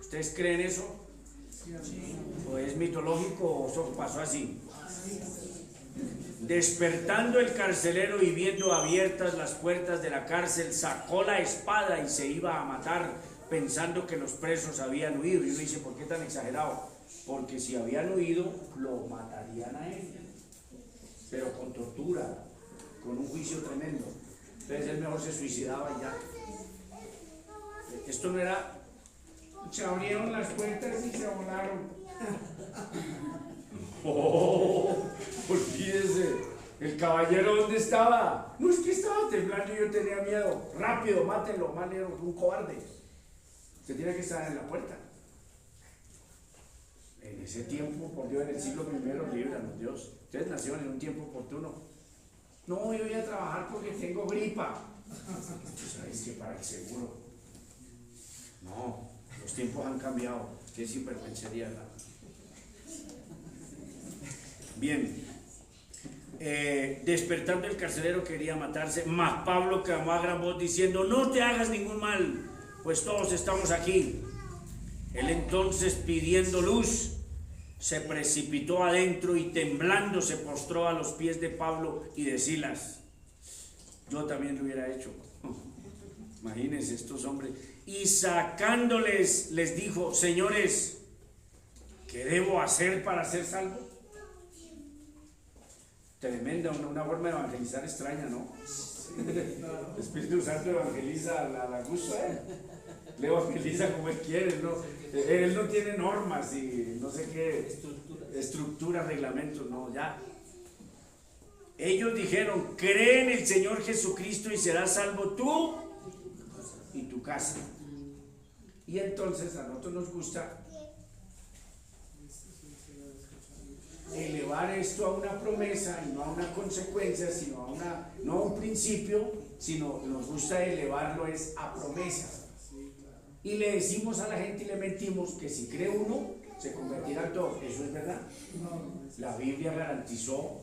¿Ustedes creen eso? ¿O es mitológico o eso pasó así? Despertando el carcelero y viendo abiertas las puertas de la cárcel, sacó la espada y se iba a matar, pensando que los presos habían huido. Y uno dice, ¿por qué tan exagerado? Porque si habían huido, lo matarían a él, pero con tortura, con un juicio tremendo. Entonces él mejor se suicidaba y ya. Esto no era, se abrieron las puertas y se volaron. Olvídese. El caballero, ¿dónde estaba? No, es que estaba temblando y yo tenía miedo. Rápido, mátenlo, mátenlo, un cobarde. Usted tiene que estar en la puerta. En ese tiempo, por Dios, en el siglo I, líbranos, Dios. Ustedes nacieron en un tiempo oportuno. No, yo voy a trabajar porque tengo gripa. ¿Sabes que para el seguro? No, los tiempos han cambiado. Qué sinvergüencería la. Bien. Despertando el carcelero quería matarse, mas Pablo clamó a gran voz diciendo, no te hagas ningún mal, pues todos estamos aquí. Él entonces, pidiendo luz, se precipitó adentro y temblando se postró a los pies de Pablo y de Silas. Yo también lo hubiera hecho. Imagínense estos hombres. Y sacándoles les dijo, señores, ¿qué debo hacer para ser salvo? Tremenda, una forma de evangelizar extraña, ¿no? El Espíritu Santo evangeliza a la gusto, le evangeliza como él quiere, ¿no? Él no tiene normas y no sé qué estructuras, reglamentos, no, ya. Ellos dijeron, cree en el Señor Jesucristo y serás salvo tú y tu casa. Y entonces a nosotros nos gusta elevar esto a una promesa y no a una consecuencia, sino no a un principio, sino nos gusta elevarlo es a promesas. Y le decimos a la gente y le mentimos que si cree uno, se convertirán todos. Eso es verdad. La Biblia garantizó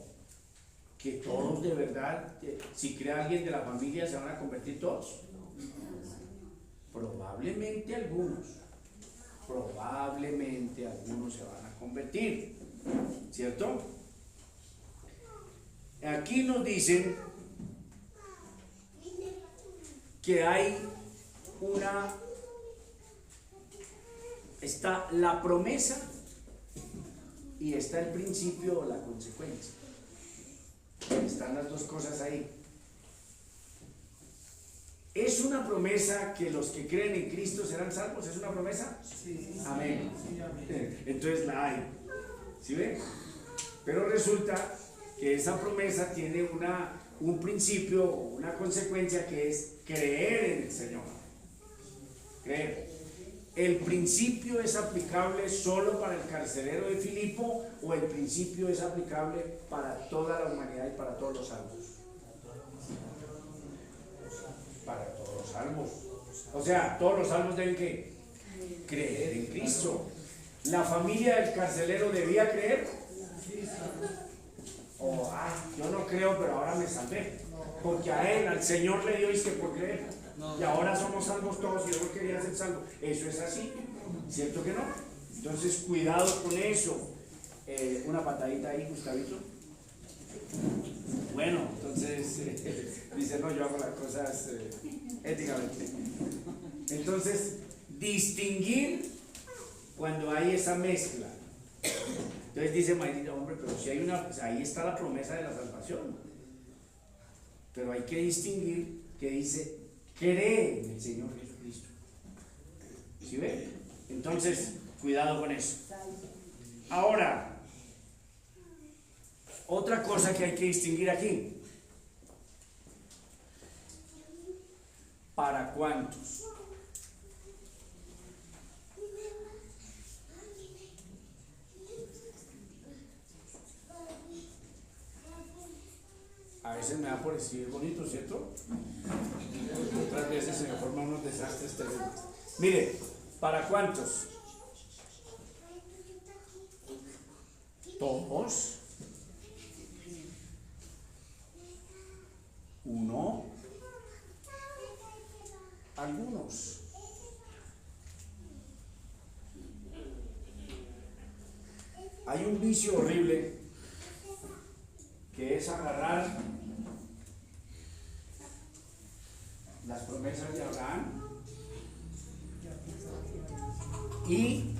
que todos de verdad, si cree alguien de la familia, se van a convertir todos. Probablemente algunos se van a convertir, ¿cierto? Aquí nos dicen que está la promesa y está el principio o la consecuencia. Están las dos cosas ahí. ¿Es una promesa que los que creen en Cristo serán salvos? ¿Es una promesa?
Sí.
Amén.
Sí, amén.
Entonces la hay. ¿Sí ven? Pero resulta que esa promesa tiene un principio o una consecuencia que es creer en el Señor. Creer. ¿El principio es aplicable solo para el carcelero de Filipo o el principio es aplicable para toda la humanidad y para todos los salvos? Para todos los salvos. O sea, todos los salvos deben que creer en Cristo. ¿La familia del carcelero debía creer? O, yo no creo, pero ahora me salvé. Porque a él, al Señor le dio y por creer. Y ahora somos salvos todos y yo no quería ser salvo. Eso es así, ¿cierto que no? Entonces, cuidado con eso. Una patadita ahí, Gustavito. Bueno, entonces, dice, no, yo hago las cosas éticamente. Entonces, distinguir cuando hay esa mezcla. Entonces dice Mayrita, hombre, pero si hay ahí está la promesa de la salvación. Pero hay que distinguir que dice, cree en el Señor Jesucristo. ¿Sí ve? Entonces, cuidado con eso. Ahora, otra cosa que hay que distinguir aquí. ¿Para cuántos? A veces me da por escribir bonito, ¿cierto? Otras veces se me forman unos desastres tremendos. Mire, ¿para cuántos? ¿Todos? ¿Uno? ¿Algunos? Hay un vicio horrible que es agarrar las promesas de Abraham y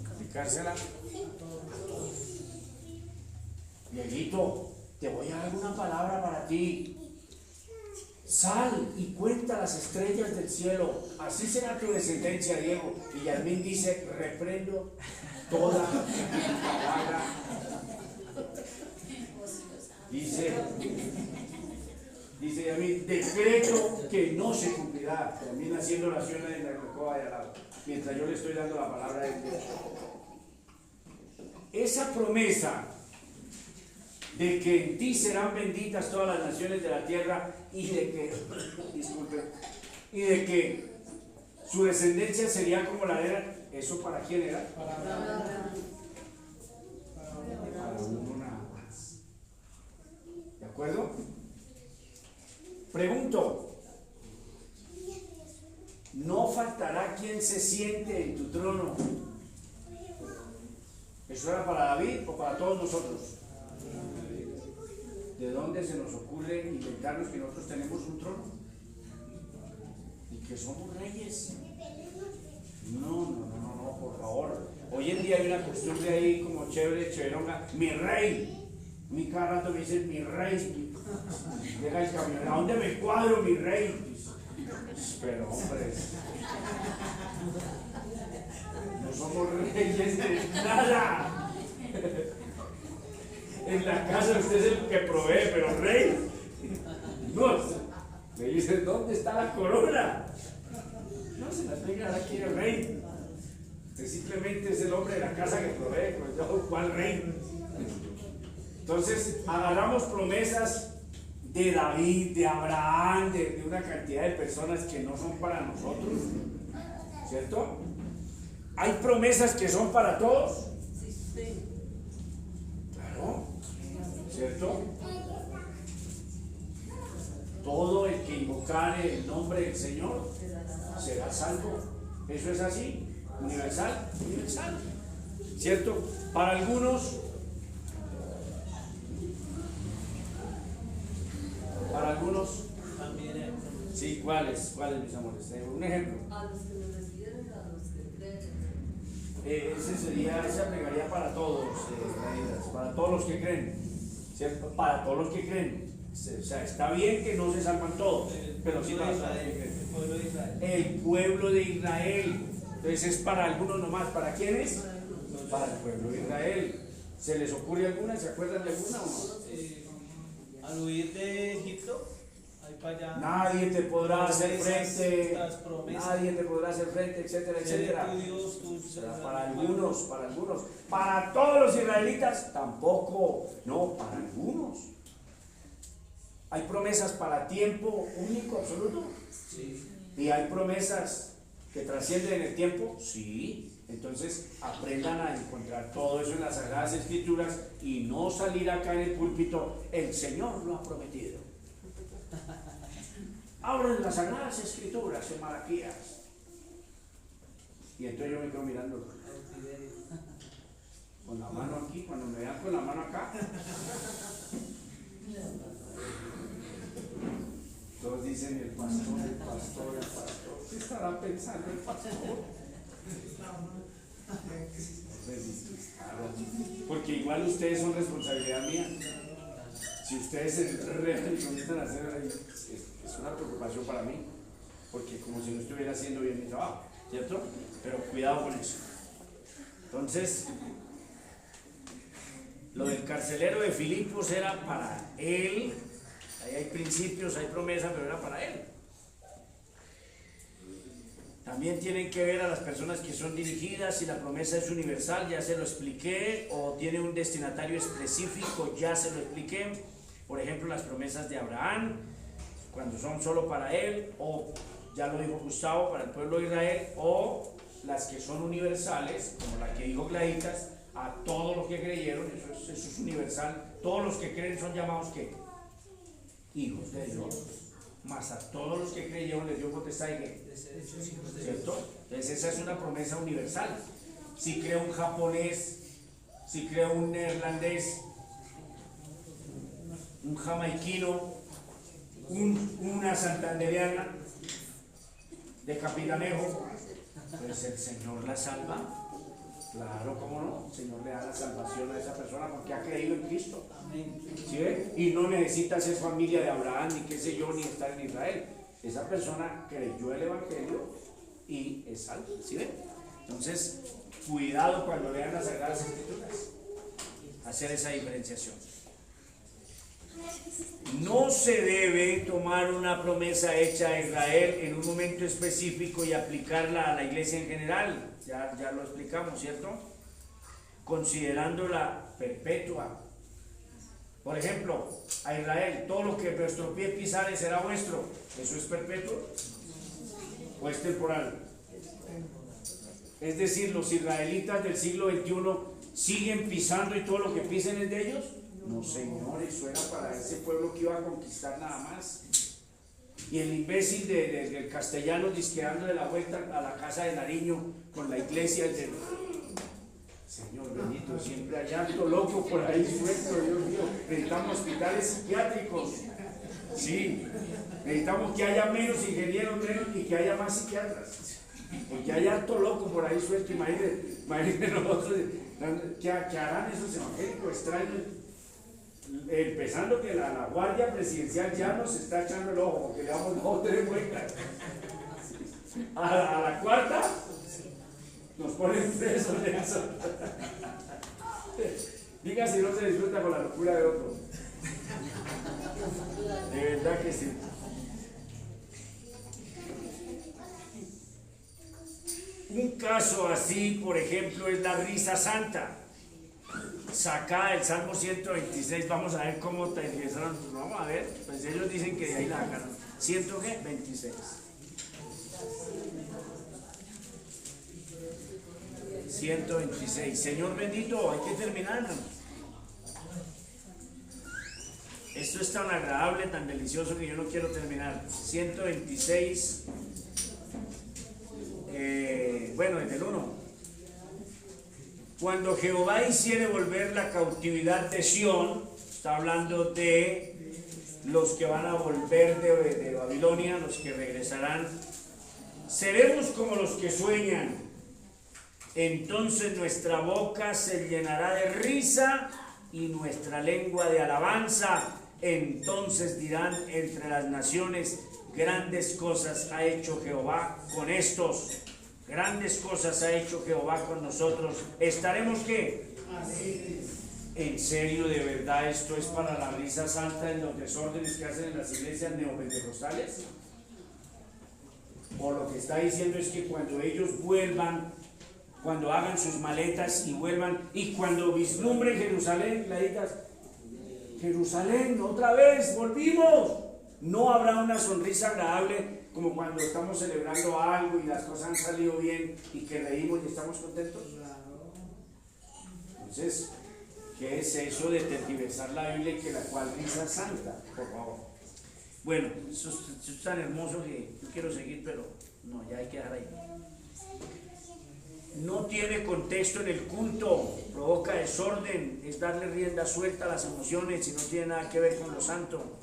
aplicársela. Viejito, te voy a dar una palabra para ti. Sal y cuenta las estrellas del cielo, así será tu descendencia, Diego. Y Yasmín dice, reprendo toda palabra. Dice Yasmín, decreto que no se cumplirá. Termina haciendo oraciones en la alcoba de al lado, mientras yo le estoy dando la palabra de Dios. Esa promesa de que en ti serán benditas todas las naciones de la tierra y de que su descendencia sería como la arena. ¿Eso para quién era? Para uno nada más. ¿De acuerdo? Pregunto, ¿no faltará quien se siente en tu trono? ¿Eso era para David o para todos nosotros? ¿De dónde se nos ocurre inventarnos que nosotros tenemos un trono? Y que somos reyes. No, por favor. Hoy en día hay una costumbre ahí como chévere, chéveronga. Mi rey. Mi cada rato me dicen mi rey. Llega el camión. ¿A dónde me cuadro, mi rey? Pero hombre, no somos reyes de nada. En la casa usted es el que provee, pero rey. No, le dice, ¿dónde está la corona? No se la tenga aquí el rey. Usted simplemente es el hombre de la casa que provee, pues yo, ¿cuál rey? Entonces, agarramos promesas de David, de Abraham, de una cantidad de personas que no son para nosotros, ¿cierto? Hay promesas que son para todos.
Sí.
Claro, ¿cierto? Todo el que invocare el nombre del Señor será salvo. Eso es así, universal, universal, ¿cierto? Para algunos,
También hay promesas.
sí, ¿cuáles, mis amores? Un ejemplo.
A los que me refieren, a los que creen.
Ese aplicaría para todos, Caídas, para todos los que creen, ¿cierto? Para todos los que creen. O sea, está bien que no se salvan todos, pero sí para todos los que creen.
El pueblo de Israel.
El pueblo de Israel. Entonces es para algunos nomás. ¿Para quiénes? Para el pueblo de Israel. ¿Se les ocurre alguna? ¿Se acuerdan de alguna o no?
Al huir de Egipto, ahí para allá.
Nadie te podrá hacer frente,
Las promesas.
nadie te podrá hacer frente, etcétera, etcétera.
Tu Dios,
O sea, para algunos, para todos los israelitas tampoco, no, para algunos. Hay promesas para tiempo único, absoluto.
Sí.
Y hay promesas que trascienden en el tiempo, sí. Entonces aprendan a encontrar todo eso en las Sagradas Escrituras y no salir acá en el púlpito, el Señor lo ha prometido. Abren las Sagradas Escrituras en Malaquías. Y entonces yo me quedo mirando con la mano aquí, cuando me vean con la mano acá. Todos dicen el pastor, el pastor, el pastor. ¿Qué estará pensando el pastor? Porque igual ustedes son responsabilidad mía. Si ustedes se comienzan a hacer, es una preocupación para mí, porque como si no estuviera haciendo bien mi trabajo, ¿cierto? Pero cuidado con eso. Entonces, lo del carcelero de Filipos era para él. Ahí hay principios, hay promesas, pero era para él. También tienen que ver a las personas que son dirigidas, si la promesa es universal, ya se lo expliqué, o tiene un destinatario específico, ya se lo expliqué. Por ejemplo, las promesas de Abraham, cuando son solo para él, o ya lo dijo Gustavo, para el pueblo de Israel, o las que son universales, como la que dijo Gladitas, a todos los que creyeron, eso es universal. Todos los que creen son llamados ¿qué? Hijos de Dios. Más a todos los que creyeron les dio potestad de ¿qué? ¿Cierto? Entonces esa es una promesa universal. Si cree un japonés, si cree un neerlandés, un jamaiquino, una santandereana de Capitanejo, pues el Señor la salva. Claro, cómo no, el Señor le da la salvación a esa persona porque ha creído en Cristo. ¿Sí ve? Y no necesita ser familia de Abraham, ni qué sé yo, ni estar en Israel. Esa persona creyó el Evangelio y es salvo. ¿Sí ve? Entonces, cuidado cuando lean las Sagradas Escrituras, hacer esa diferenciación. No se debe tomar una promesa hecha a Israel en un momento específico y aplicarla a la iglesia en general. Ya lo explicamos, ¿cierto? Considerándola perpetua. Por ejemplo, a Israel, todo lo que vuestro pie pisare será vuestro. ¿Eso es perpetuo? ¿O es temporal? Es decir, los israelitas del siglo XXI siguen pisando y todo lo que pisen es de ellos. No, señor, eso era para ese pueblo que iba a conquistar nada más. Y el imbécil del castellano disqueando de la vuelta a la casa de Nariño con la iglesia. Señor bendito, siempre hay algo loco por ahí suelto, Dios mío. Necesitamos hospitales psiquiátricos. Sí, necesitamos que haya menos ingenieros y que haya más psiquiatras. Porque hay alto loco por ahí suelto. Imagínense nosotros, ¿qué harán esos evangélicos extraños? Empezando que la guardia presidencial ya nos está echando el ojo porque le damos 2 o 3 vueltas. A la cuarta nos ponen presos de eso. Diga si no se disfruta con la locura de otro. De verdad que sí. Un caso así, por ejemplo, es la risa santa, sacada del Salmo 126. Vamos a ver cómo te empezaron. Vamos a ver, pues ellos dicen que de ahí la sacaron. 126. 126. Señor bendito, hay que terminar. Esto es tan agradable, tan delicioso que yo no quiero terminar. 126. Bueno, desde el 1. Cuando Jehová hiciere volver la cautividad de Sión, está hablando de los que van a volver de Babilonia, los que regresarán, seremos como los que sueñan. Entonces nuestra boca se llenará de risa y nuestra lengua de alabanza. Entonces dirán entre las naciones, grandes cosas ha hecho Jehová con estos. Grandes cosas ha hecho Jehová con nosotros. ¿Estaremos qué? ¿En serio, de verdad, esto es para la risa santa en los desórdenes que hacen en las iglesias neopentecostales? O lo que está diciendo es que cuando ellos vuelvan, cuando hagan sus maletas y vuelvan, y cuando vislumbren Jerusalén, Jerusalén, otra vez, volvimos. No habrá una sonrisa agradable como cuando estamos celebrando algo y las cosas han salido bien y que reímos y estamos contentos. Entonces, ¿qué es eso de tergiversar la Biblia y que la cual risa santa? Por favor. Bueno, eso es tan hermoso que yo quiero seguir, pero no, ya hay que dejar ahí. No tiene contexto en el culto, provoca desorden, es darle rienda suelta a las emociones y no tiene nada que ver con lo santo.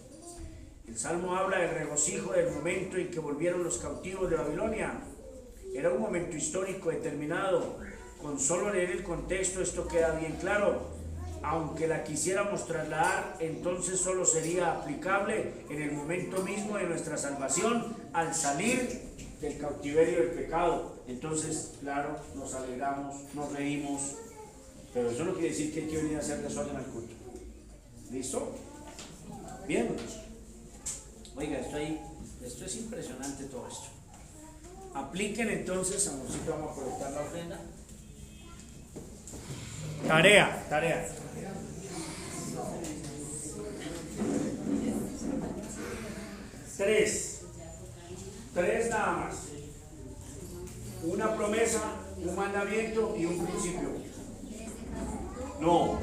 El Salmo habla del regocijo del momento en que volvieron los cautivos de Babilonia. Era un momento histórico determinado. Con solo leer el contexto esto queda bien claro. Aunque la quisiéramos trasladar, entonces solo sería aplicable en el momento mismo de nuestra salvación, al salir del cautiverio del pecado. Entonces, claro, nos alegramos, nos reímos, pero eso no quiere decir que hay que venir a hacer desorden al culto. ¿Listo? Bien. Oiga, esto es impresionante todo esto. Apliquen entonces, amorcito, vamos a proyectar la ofrenda. Tarea. Tres nada más. Una promesa, un mandamiento y un principio. No.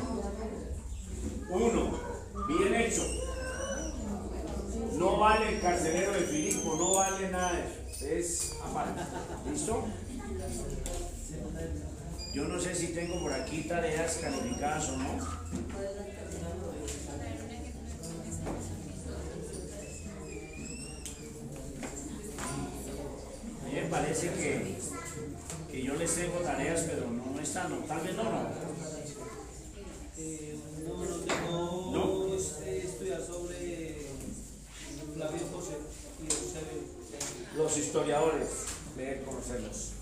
Uno, bien hecho. No vale el carcelero de Filipo, no vale nada de eso. Es aparte. ¿Listo? Yo no sé si tengo por aquí tareas calificadas o no. A mí me parece que yo les tengo tareas, pero no están, no, tal vez no.
No estudiar sobre Flavio José y Eusebio.
Los historiadores, leer, conocerlos.